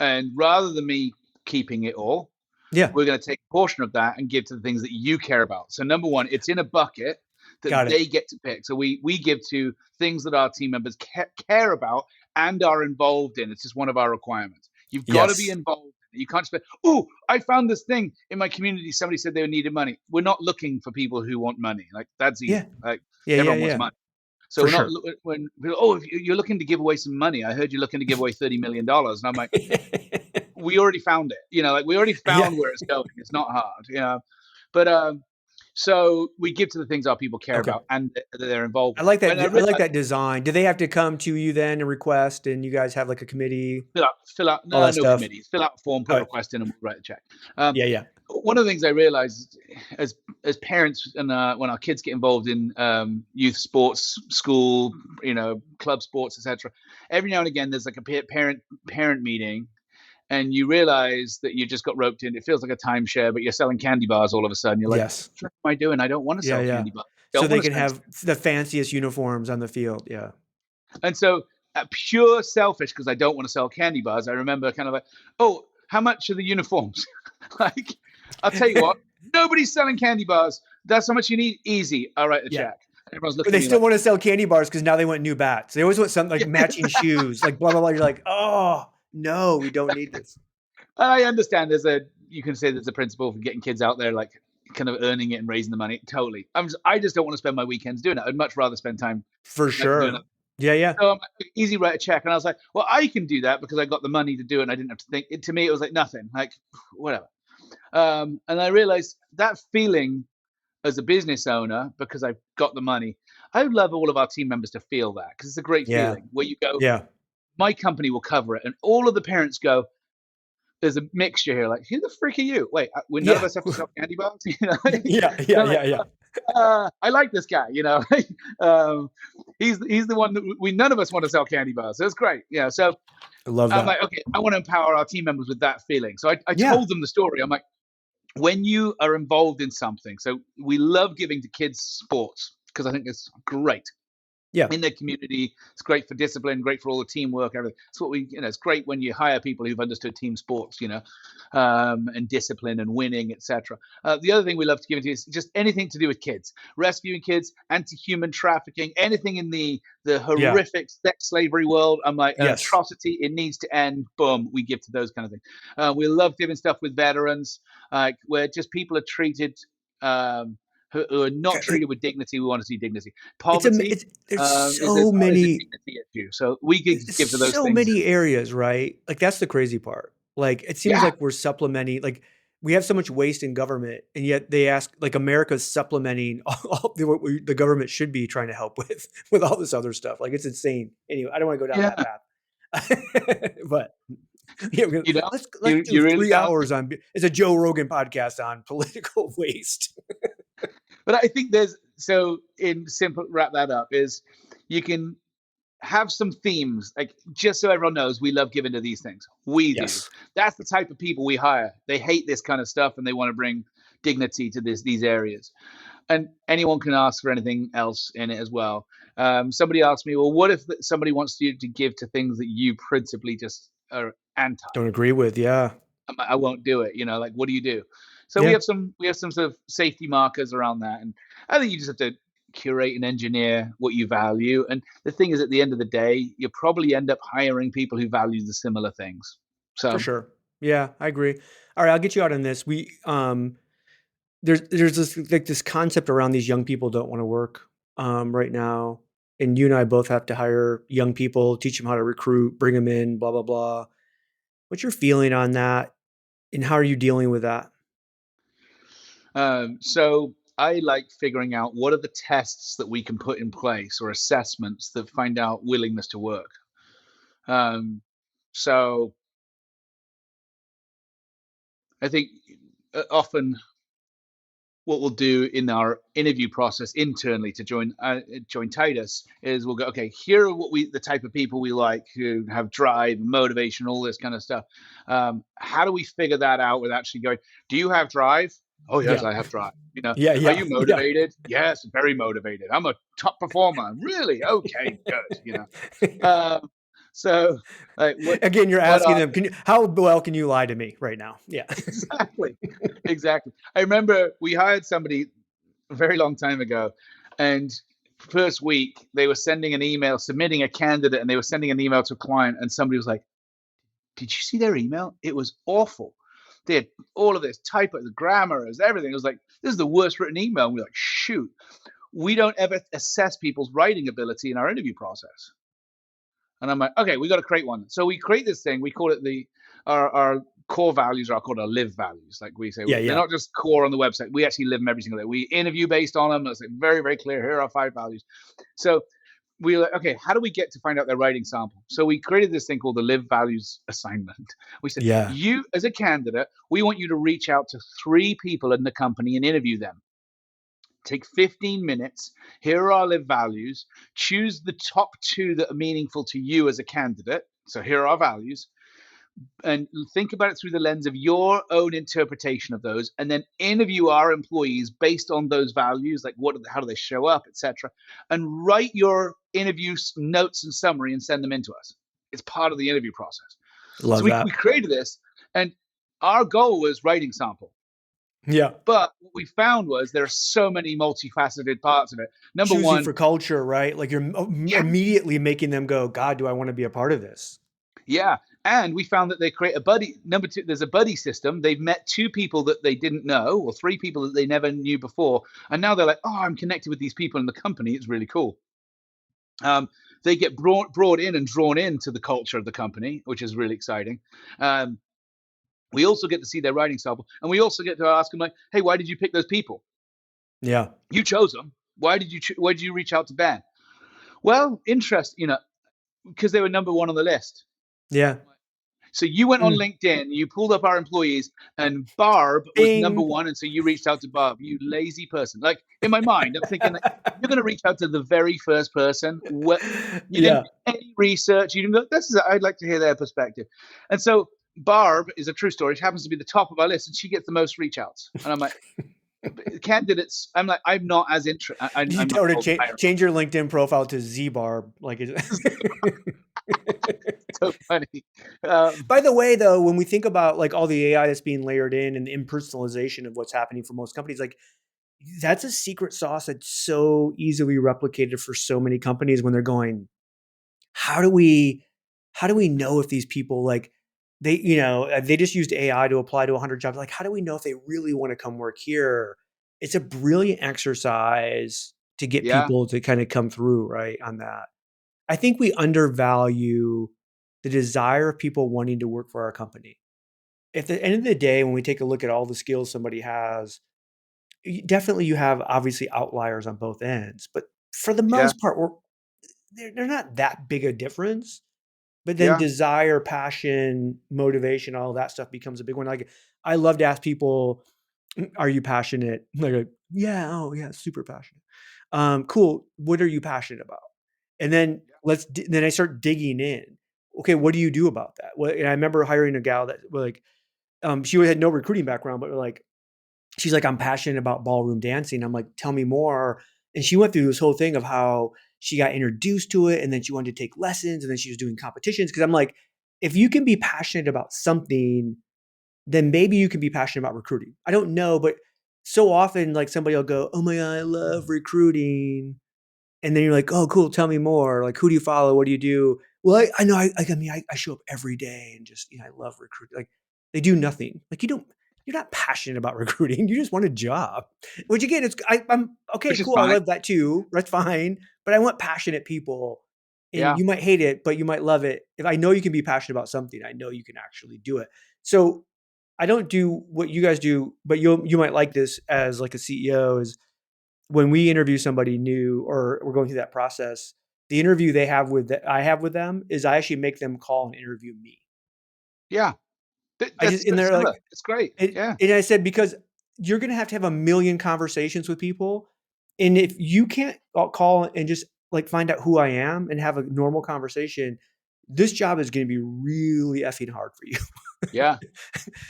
and rather than me keeping it all,
Yeah.
we're going to take a portion of that and give to the things that you care about. So number one, it's in a bucket that
Got it.
they get to pick. So we give to things that our team members care about and are involved in. It's just one of our requirements. You've got to be
Yes.
involved. You can't just be, oh, I found this thing in my community. Somebody said they needed money. We're not looking for people who want money. Like, that's
Yeah.
easy. Like,
Yeah. Yeah.
everyone wants
Yeah.
money. So
For
we're not
sure.
when people, oh, if you're looking to give away some money. I heard you're looking to give away $30 million. And I'm like, we already found it. Like, we already
Yeah.
found where it's going. It's not hard. But so we give to the things our people care
Okay.
about and that they're involved
I
with.
like that.
And I
I like
realized,
that design. Do they have to come to you then and request, and you guys have like a committee,
fill out,
all
no,
that
no
stuff?
committees, fill out a form, put a
Okay.
request in, and we'll write a check. Um,
Yeah. Yeah.
one of the things I realized as parents, and when our kids get involved in youth sports, school, club sports, etc., every now and again there's like a parent meeting, and you realize that you just got roped in. It feels like a timeshare, but you're selling candy bars all of a sudden. You're like,
Yes.
what am I doing? I don't want to
Yeah.
sell
Yeah.
candy bars. I
So
don't
they
want to
can
spend.
have the fanciest uniforms on the field. Yeah.
And so, pure selfish, because I don't want to sell candy bars. I remember kind of like, oh, how much are the uniforms? Like, I'll tell you what, nobody's selling candy bars. That's how much you need. Easy. I'll write the
Yeah.
check. And everyone's
But
looking at
they
me
still
like,
want to sell candy bars because now they want new bats. They always want something like
yeah,
matching shoes, like blah blah blah. You're like, oh no, we don't need this.
I understand you can say there's a principle for getting kids out there, like kind of earning it and raising the money. Totally. I just don't want to spend my weekends doing it. I'd much rather spend time
For
like doing it.
sure. Yeah. Yeah.
So I'm like, easy, write a check. And I was like, well, I can do that because I got the money to do it and I didn't have to think. To me, it was like nothing, like whatever. And I realized that feeling as a business owner, because I've got the money, I would love all of our team members to feel that, because it's a great
Yeah.
feeling where you go,
Yeah.
my company will cover it. And all of the parents go, there's a mixture here. Like, who the freak are you? Wait, none of
Yeah.
us have to sell candy bars.
Yeah. Yeah.
They're like,
Yeah. Yeah.
I like this guy. Um, he's the one that none of us want to sell candy bars. So it's great. Yeah. So
I love
I'm
that.
like, okay, I want to empower our team members with that feeling. So I
Yeah.
told them the story. I'm like, when you are involved in something, so we love giving to kids sports because I think it's great
Yeah.
in their community. It's great for discipline, great for all the teamwork, everything. It's what it's great when you hire people who've understood team sports, and discipline and winning, etc. The other thing we love to give into is just anything to do with kids, rescuing kids, anti-human trafficking, anything in the
Yeah.
horrific sex slavery world. I'm like, an
Yes.
atrocity, it needs to end. Boom, we give to those kind of things. We love giving stuff with veterans, where just people are treated. Who are not treated with dignity. We want to see dignity. Poverty
It's there's
is
so
a
many
dignity issue. So we give to those
so
things.
many areas, right? Like that's the crazy part. Like it seems
Yeah,
like we're supplementing, like we have so much waste in government, and yet they ask, like America's supplementing all what the government should be trying to help with all this other stuff. Like it's insane. Anyway, I don't want to go down that
yeah.
path, but yeah,
You know,
let's do
you really don't.
3 hours on. It's a Joe Rogan podcast on political waste.
But I think in simple wrap that up is you can have some themes, like, just so everyone knows, we love giving to these things. We do.
Yes,
That's the type of people we hire. They hate this kind of stuff and they want to bring dignity to these areas. And anyone can ask for anything else in it as well. Somebody asked me, well, what if somebody wants you to give to things that you principally just are anti?
don't agree with. Yeah,
I won't do it. Like, what do you do? So we
yeah,
have some sort of safety markers around that, and I think you just have to curate and engineer what you value. And the thing is, at the end of the day, you probably end up hiring people who value the similar things.
for
So
sure. Yeah, I agree. All right, I'll get you out on this. There's this concept around these young people don't want to work right now, and you and I both have to hire young people, teach them how to recruit, bring them in, blah blah blah. What's your feeling on that, and how are you dealing with that?
so I like figuring out what are the tests that we can put in place or assessments that find out willingness to work. Um, so I think often what we'll do in our interview process internally to join Titus is we'll go, okay, here are the type of people we like, who have drive, motivation, all this kind of stuff. How do we figure that out with actually going, do you have drive? Oh yes,
Yeah.
I have drive.
Yeah.
Are
Yeah.
you
Yeah.
motivated? Yes, very motivated. I'm a top performer. Really? Okay, good. So like
Again, you're
what
asking
are
them, how well can you lie to me right now? Yeah.
exactly. I remember we hired somebody a very long time ago, and first week they were sending an email, submitting a candidate, and they were sending an email to a client, and somebody was like, did you see their email? It was awful. They had all of this typo, the grammar, everything. It was like, this is the worst written email. And we're like, shoot, we don't ever assess people's writing ability in our interview process. And I'm like, okay, we got to create one. So we create this thing. We call it our core values are called our live values. Like we say,
Yeah.
they're not just core on the website. We actually live them every single day. We interview based on them. It's like very, very clear. Here are our 5 values. So we were like, okay, how do we get to find out their writing sample? So we created this thing called the live values assignment. We said,
Yeah.
you as a candidate, we want you to reach out to 3 people in the company and interview them. Take 15 minutes. Here are our live values. Choose the top 2 that are meaningful to you as a candidate. So here are our values. And think about it through the lens of your own interpretation of those, and then interview our employees based on those values, like how do they show up, etc. And write your interview notes and summary and send them in to us. It's part of the interview process.
Love
So
that.
we created this, and our goal was writing sample.
Yeah.
But what we found was there are so many multifaceted parts of it. Number
Choosing
one,
for culture, right? Like you're immediately making them go, God, do I want to be a part of this?
Yeah. And we found that they create a buddy. Number 2, there's a buddy system. They've met 2 people that they didn't know, or 3 people that they never knew before. And now they're like, oh, I'm connected with these people in the company. It's really cool. They get brought in and drawn into the culture of the company, which is really exciting. We also get to see their writing sample, and we also get to ask them like, hey, why did you pick those people?
Yeah.
You chose them. Why did you reach out to Ben? Well, because they were number 1 on the list.
Yeah.
So you went on LinkedIn, you pulled up our employees, and Barb was number 1, and so you reached out to Barb. You lazy person! Like in my mind, I'm thinking like, you're going to reach out to the very first person. You didn't do any research. You didn't go, I'd like to hear their perspective. And so Barb is a true story. She happens to be the top of our list, and she gets the most reach outs. And I'm like, candidates. I'm like, I'm not as interested.
You tell her to change your LinkedIn profile to Z-Barb. Like
so funny.
By the way, though, when we think about like all the AI that's being layered in and the impersonalization of what's happening for most companies, like that's a secret sauce that's so easily replicated for so many companies when they're going, how do we know if these people like they just used AI to apply to 100 jobs. Like, how do we know if they really want to come work here? It's a brilliant exercise to get people to kind of come through right on that. I think we undervalue the desire of people wanting to work for our company. At the end of the day, when we take a look at all the skills somebody has, definitely you have obviously outliers on both ends, but for the most part, they're not that big a difference. But then desire, passion, motivation, all that stuff becomes a big one. Like I love to ask people, are you passionate? Like, yeah, oh yeah, super passionate. Cool. What are you passionate about? And then then I start digging in. Okay, what do you do about that? Well, and I remember hiring a gal that like, she had no recruiting background, but like, she's like, I'm passionate about ballroom dancing. I'm like, tell me more. And she went through this whole thing of how she got introduced to it, and then she wanted to take lessons, and then she was doing competitions. Cause I'm like, if you can be passionate about something, then maybe you can be passionate about recruiting. I don't know, but so often like somebody will go, oh my God, I love recruiting. And then you're like, oh, cool. Tell me more. Like, who do you follow? What do you do? Well, I know. I show up every day and just, I love recruiting. Like they do nothing. Like you're not passionate about recruiting. You just want a job, which again, I'm okay,
Which is
cool.
fine.
I love that too. That's fine. But I want passionate people, and you might hate it, but you might love it. If I know you can be passionate about something, I know you can actually do it. So I don't do what you guys do, but you might like this as like a CEO is when we interview somebody new or we're going through that process, the interview I have with them is I actually make them call and interview me.
Yeah.
And
That's
they're
similar.
like,
It's great.
and I said, because you're going to have a million conversations with people. And if you can't call and just like find out who I am and have a normal conversation, this job is going to be really effing hard for you.
Yeah.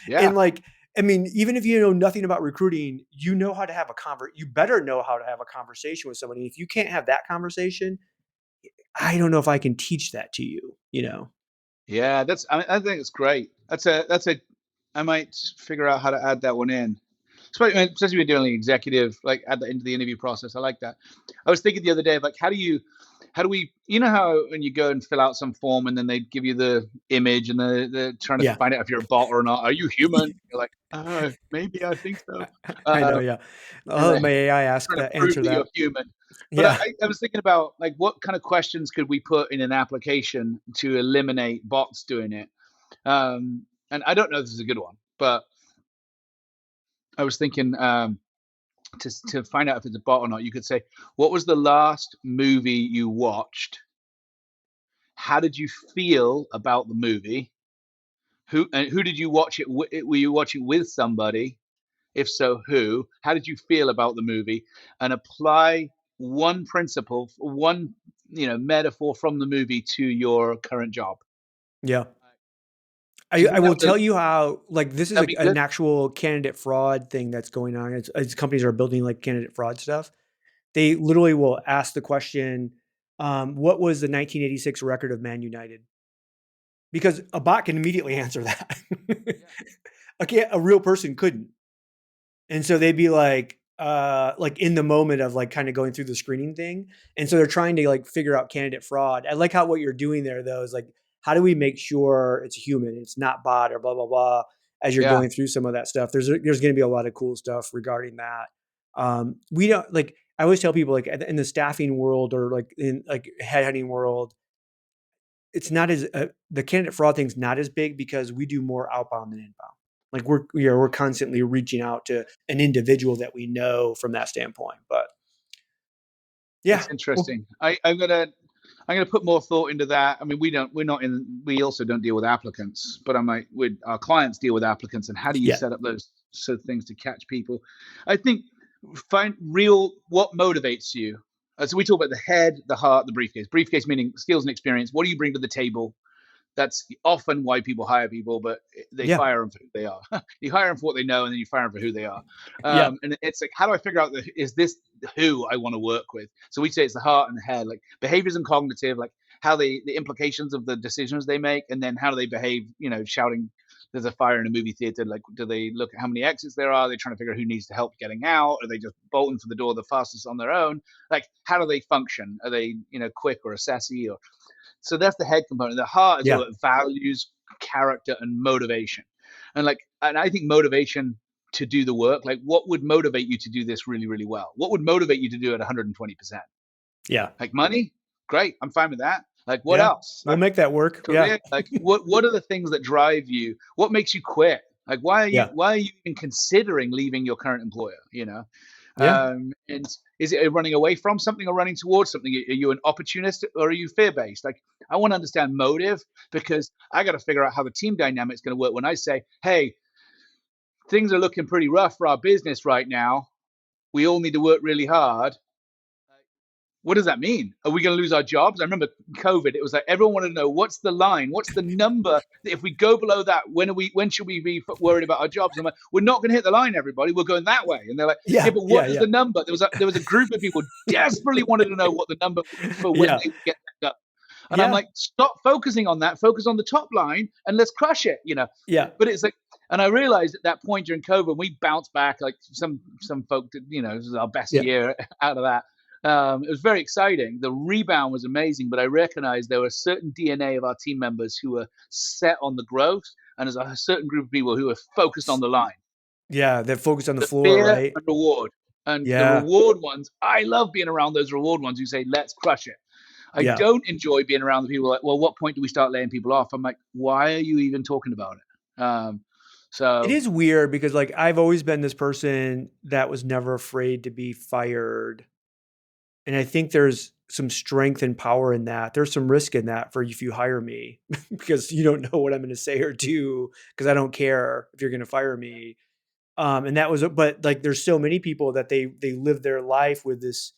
Yeah.
And like, I mean, even if you know nothing about recruiting, you know how to have you better know how to have a conversation with somebody. If you can't have that conversation, I don't know if I can teach that to you, you know?
Yeah. I think it's great. I might figure out how to add that one in. Especially when you're doing executive, like at the end of the interview process. I like that. I was thinking the other day of like, how do we, you know how when you go and fill out some form and then they give you the image and they're trying to
Yeah.
find out if you're a bot or not. Are you human? You're like, maybe I think so.
I know.
Uh,
Yeah.
and
Oh,
then
my AI
trying to prove
answer
that you're
that.
human. But
Yeah.
I was thinking about like what kind of questions could we put in an application to eliminate bots doing it? And I don't know if this is a good one, but I was thinking to find out if it's a bot or not, you could say, "What was the last movie you watched? How did you feel about the movie? Who did you watch it with? Were you watching with somebody? If so, who? How did you feel about the movie? And apply one principle, one metaphor from the movie to your current job.
Yeah.
Do you
I
think that
will
would
tell you how, like, this is
that'd be
an
good?
actual candidate fraud thing that's going on. It's companies are building like candidate fraud stuff. They literally will ask the question, what was the 1986 record of Man United? Because a bot can immediately answer that.
Yeah,
A real person couldn't. And so they'd be like in the moment of like kind of going through the screening thing. And so they're trying to like figure out candidate fraud. I like how what you're doing there though is like, how do we make sure it's human? It's not bot or blah, blah, blah. As you're
yeah,
going through some of that stuff, there's going to be a lot of cool stuff regarding that. We don't like, I always tell people like in the staffing world or like in like headhunting world, it's not as the candidate fraud thing's not as big because we do more outbound than inbound. Like we're constantly reaching out to an individual that we know from that standpoint. But yeah,
that's
well,
interesting. I'm gonna put more thought into that. I mean, we also don't deal with applicants, but our clients deal with applicants, and how do you
yeah,
set up those sort of things to catch people? I think find real what motivates you. So we talk about the head, the heart, the briefcase. Briefcase meaning skills and experience. What do you bring to the table? That's often why people hire people, but they
yeah,
fire them for who they are. You hire them for what they know, and then you fire them for who they are.
yeah,
And it's like, how do I figure out is this who I want to work with? So we say it's the heart and the head, like behaviors and cognitive, like how the implications of the decisions they make, and then how do they behave? Shouting. There's a fire in a movie theater. Like, do they look at how many exits there are? Are they trying to figure out who needs to help getting out? Are they just bolting for the door the fastest on their own? Like, how do they function? Are they, quick or a sassy or so that's the head component. The heart is all
yeah,
about values, character, and motivation. And I think motivation to do the work, like what would motivate you to do this really, really well? What would motivate you to do it 120%?
yeah,
Like money? Great. I'm fine with that. Like what
yeah.
else?
We'll make that work. Yeah,
Career? Like what are the things that drive you? What makes you quit? Like
yeah,
why are you even considering leaving your current employer?
yeah,
And is it running away from something or running towards something? Are you an opportunist or are you fear based? Like I want to understand motive because I got to figure out how the team dynamic is going to work. When I say, hey, things are looking pretty rough for our business right now, we all need to work really hard. What does that mean? Are we going to lose our jobs? I remember COVID. It was like everyone wanted to know what's the line, what's the number. If we go below that, when should we be worried about our jobs? I'm like, we're not going to hit the line, everybody. We're going that way. And they're like, yeah,
yeah,
but
yeah,
what is
yeah,
the number? There was a group of people desperately wanted to know what the number for when
yeah,
they would get that up. And I'm
yeah,
like, stop focusing on that. Focus on the top line and let's crush it.
yeah,
But it's like, and I realized at that point during COVID, we bounced back like some folk did. This is our best
yeah,
year out of that. It was very exciting. The rebound was amazing, but I recognized there were a certain DNA of our team members who were set on the growth, and there's a certain group of people who are focused on the line,
yeah. That focus on the
the
floor,
fear
right?
and reward. And the
Yeah,
reward ones, I love being around those reward ones who say, let's crush it. I
yeah.
don't enjoy being around the people like, well, what point do we start laying people off? I'm like, why are you even talking about it?
It
So
is weird because like I've always been this person that was never afraid to be fired. And I think there's some strength and power in that. There's some risk in that for if you hire me because you don't know what I'm going to say or do because I don't care if you're going to fire me. And that was, but like, there's so many people that they live their life with this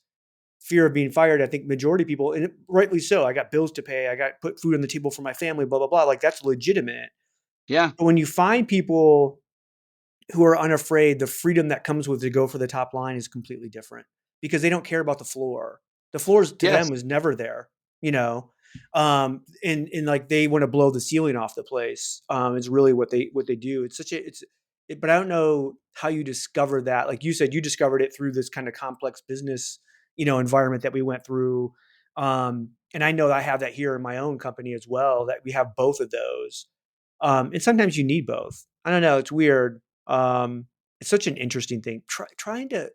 fear of being fired. I think majority of people, and rightly so. I got bills to pay. I got put food on the table for my family. Blah blah blah. Like that's legitimate.
Yeah.
But when you find people who are unafraid, the freedom that comes with to go for the top line is completely different because they don't care about the floor. The floor to them
Yes.
was never there, you know. And like they want to blow the ceiling off the place. Is really what they do. But I don't know how you discover that. Like you said, you discovered it through this kind of complex business, environment that we went through. And I know that I have that here in my own company as well, that we have both of those. And sometimes you need both. I don't know. It's weird. It's such an interesting thing. Trying to,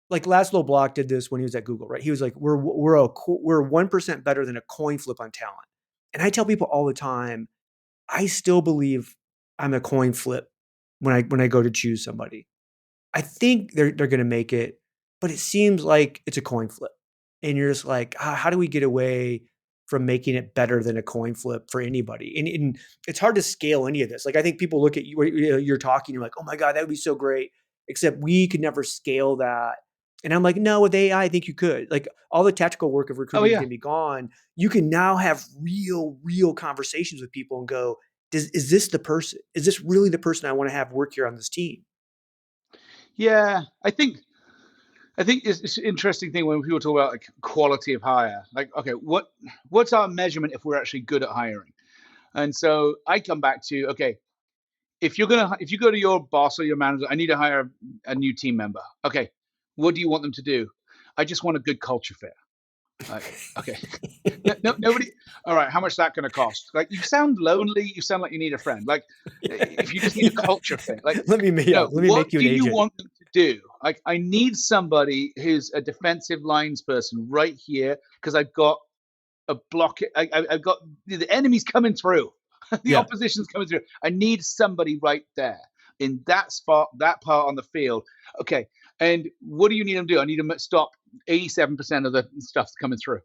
like, Laszlo Block did this when he was at Google, right? He was like, we're 1% better than a coin flip on talent. And I tell people all the time, I still believe I'm a coin flip when I go to choose somebody. I think they're going to make it, but it seems like it's a coin flip. And you're just like, how do we get away from making it better than a coin flip for anybody? And it's hard to scale any of this. Like, I think people look at you, you're talking, you're like, oh my God, that would be so great. Except we could never scale that. And I'm like, no, with AI, I think you could. Like, all the tactical work of
Oh
recruiting
yeah.
can be gone. You can now have real conversations with people and go, is this the person? Is this really the person I want to have work here on this team?
Yeah. I think it's an interesting thing when people talk about like quality of hire. Like, okay, what's our measurement if we're actually good at hiring? And so I come back to, okay, if you go to your boss or your manager, I need to hire a new team member. Okay, what do you want them to do? I just want a good culture fit. Like, okay, no, nobody. All right, how much is that going to cost? Like, you sound lonely. You sound like you need a friend. Like, if you just need a
Yeah.
culture fit, like,
Let me
what
make you
do
an
you
agent.
want them to do? Like, I need somebody who's a defensive lines person right here because I've got a block. I've got the enemy's coming through. The
Yeah.
opposition's coming through. I need somebody right there in that spot, that part on the field. Okay, and what do you need them to do? I need them to stop 87% of the stuff coming through.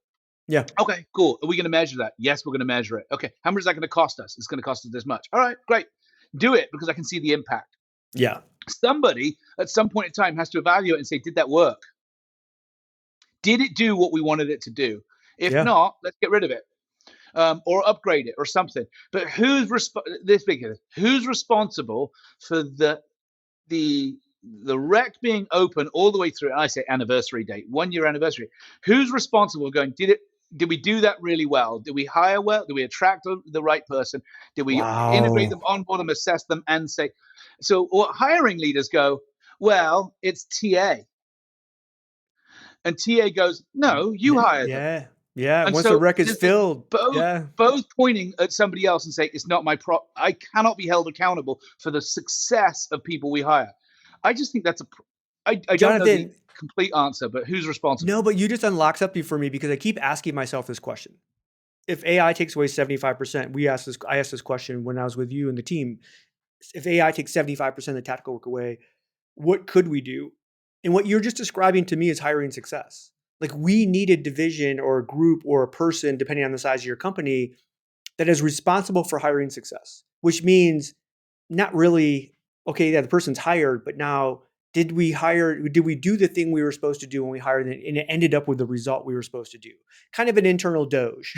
Yeah.
Okay, cool. Are we going to measure that? Yes, we're going to measure it. Okay, how much is that going to cost us? It's going to cost us this much. All right, great. Do it because I can see the impact.
Yeah.
Somebody at some point in time has to evaluate and say, did that work? Did it do what we wanted it to do? If
Yeah.
not, let's get rid of it. Or upgrade it or something. But who's responsible for the rec being open all the way through? And I say anniversary date, 1 year anniversary. Who's responsible? Going, did we do that really well? Did we hire well? Did we attract the right person? Did we integrate
Wow.
them, onboard them, assess them, and say? So what hiring leaders go, well, it's TA, and TA goes, no, you hired them.
Yeah. Yeah.
And
Once the
so
rec is
there's
filled.
both
Yeah.
both pointing at somebody else and say it's not my I cannot be held accountable for the success of people we hire. I just think that's I don't know the
Jonathan,
complete answer, but who's responsible?
no, but you just unlocked something for me because I keep asking myself this question. If AI takes away 75%, I asked this question when I was with you and the team. If AI takes 75% of the tactical work away, what could we do? And what you're just describing to me is hiring success. Like, we need a division or a group or a person, depending on the size of your company, that is responsible for hiring success, which means not really, okay, yeah, the person's hired, but now did we do the thing we were supposed to do when we hired them, and it ended up with the result we were supposed to do? Kind of an internal Doge.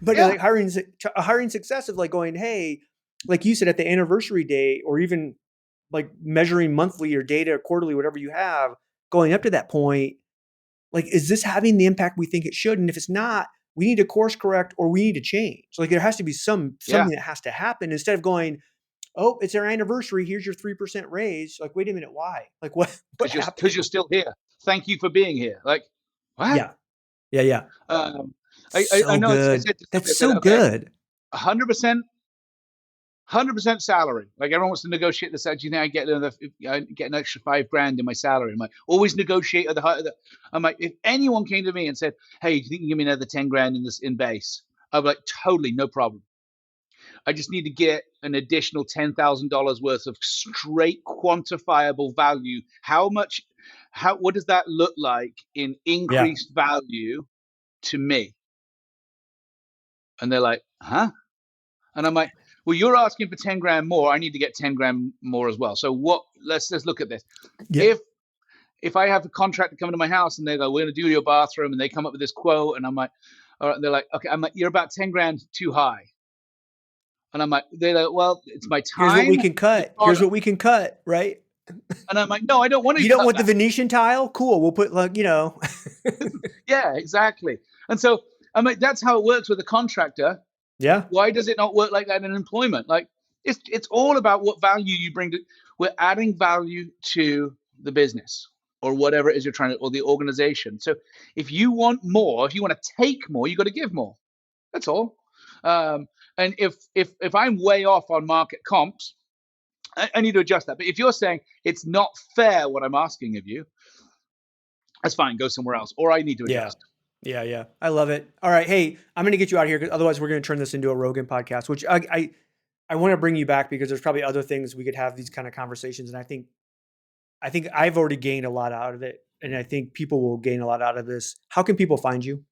But
Yeah,
like hiring success of like going, hey, like you said, at the anniversary date, or even like measuring monthly or data or quarterly, whatever you have, going up to that point, like, is this having the impact we think it should? And if it's not, we need to course correct or we need to change. Like, there has to be
yeah,
something that has to happen instead of going, oh, it's our anniversary. Here's your 3% raise. Like, wait a minute, why? Like, what happened?
because you're still here. Thank you for being here. Like, what?
Yeah. Yeah. Yeah.
Um, I
So
know I
good.
said to somebody, I
That's
said,
so
okay,
good.
100% salary. Like, everyone wants to negotiate this. Do you think I get an extra $5,000 in my salary? I'm like, always negotiate at the height of the. I'm like, if anyone came to me and said, hey, do you think you can give me another 10 grand in base? I'd be like, totally, no problem. I just need to get an additional $10,000 worth of straight quantifiable value. What does that look like in
Yeah.
increased value to me? And they're like, huh? And I'm like, Well, you're asking for 10 grand more. I need to get 10 grand more as well. So let's look at this.
Yeah.
If I have a contractor come to my house and they go, we're going to do your bathroom, and they come up with this quote, and I'm like, all right, they're like, okay, I'm like, you're about 10 grand too high. And I'm like, they're like, well, it's my time.
Here's what we can cut. Here's what we can cut, right?
And I'm like, no, I don't want to.
You don't want the Venetian tile? Cool. We'll put
Yeah, exactly. And so I'm like, that's how it works with a contractor.
Yeah.
Why does it not work like that in employment? Like it's all about what value you bring to. We're adding value to the business or whatever it is you're trying to, or the organization. So if you want more, if you want to take more, you got to give more. That's all. And if I'm way off on market comps, I need to adjust that. But if you're saying it's not fair what I'm asking of you, that's fine. Go somewhere else, or I need to adjust.
Yeah. I love it. All right. Hey, I'm going to get you out of here because otherwise we're going to turn this into a Rogan podcast, which I want to bring you back because there's probably other things we could have these kind of conversations. And I think I've already gained a lot out of it. And I think people will gain a lot out of this. How can people find you?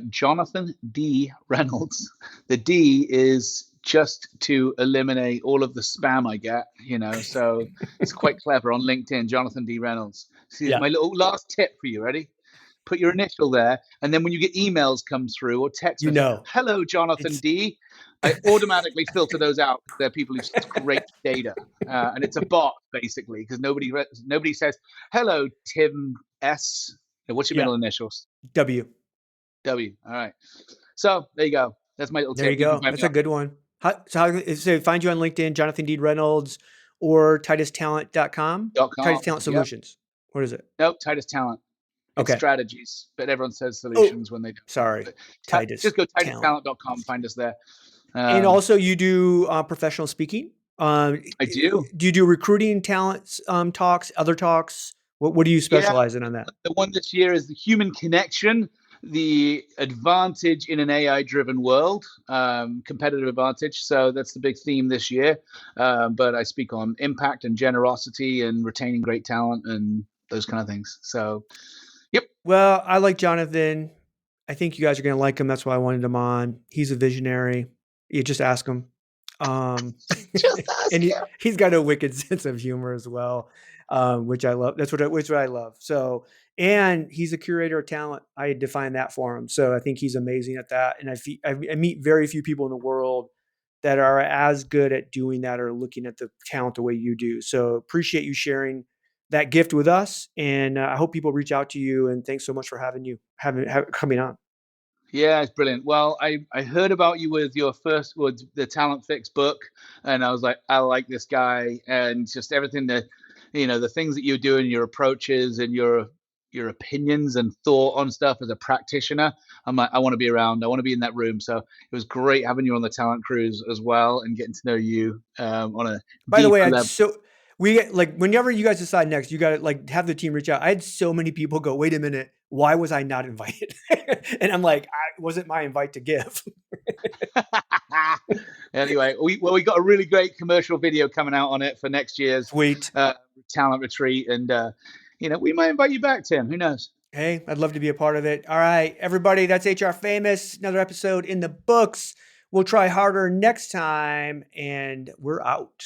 Jonathan D. Reynolds. The D is just to eliminate all of the spam I get, so it's quite clever on LinkedIn, Jonathan D. Reynolds. See, my little last tip for you. Ready? Put your initial there. And then when you get emails come through or text, hello, Jonathan D. I automatically filter those out. They're people who have great data. And it's a bot basically, because nobody says, hello, Tim S. What's your middle initials?
W.
All right. So there you go. That's my little tip.
There you go. That's a good one. So find you on LinkedIn, Jonathan D. Reynolds, or TitusTalent.com? Titus Talent Solutions. Yep. What is it?
Nope, Titus Talent. It's strategies, but everyone says solutions when they do.
Sorry. Titus.
Just go TitusTalent.com, find us there.
And also you do professional speaking.
I do.
Do you do recruiting, talents, talks, other talks? What do you specialize in on that?
The one this year is the human connection, the advantage in an AI-driven world, competitive advantage. So that's the big theme this year. But I speak on impact and generosity and retaining great talent and those kind of things. So, yep.
Well, I like Jonathan. I think you guys are going to like him. That's why I wanted him on. He's a visionary. You just ask him. And he's got a wicked sense of humor as well, which I love. That's what I love. So, and he's a curator of talent. I define that for him. So I think he's amazing at that. And I meet very few people in the world that are as good at doing that or looking at the talent the way you do. So appreciate you sharing that gift with us. And I hope people reach out to you. And thanks so much for coming on.
Yeah, it's brilliant. Well, I heard about you with the Talent Fix book, and I was like, I like this guy, and just everything that, the things that you're doing, your approaches and your opinions and thought on stuff as a practitioner. I'm like, I want to be around. I want to be in that room. So it was great having you on the Talent Cruise as well and getting to know you on a.
By the way, we get whenever you guys decide next, you got to have the team reach out. I had so many people go, wait a minute, why was I not invited? And I'm like, wasn't my invite to give.
Anyway, we got a really great commercial video coming out on it for next year's talent retreat. And, we might invite you back, Tim. Who knows?
Hey, I'd love to be a part of it. All right, everybody, that's HR Famous. Another episode in the books. We'll try harder next time, and we're out.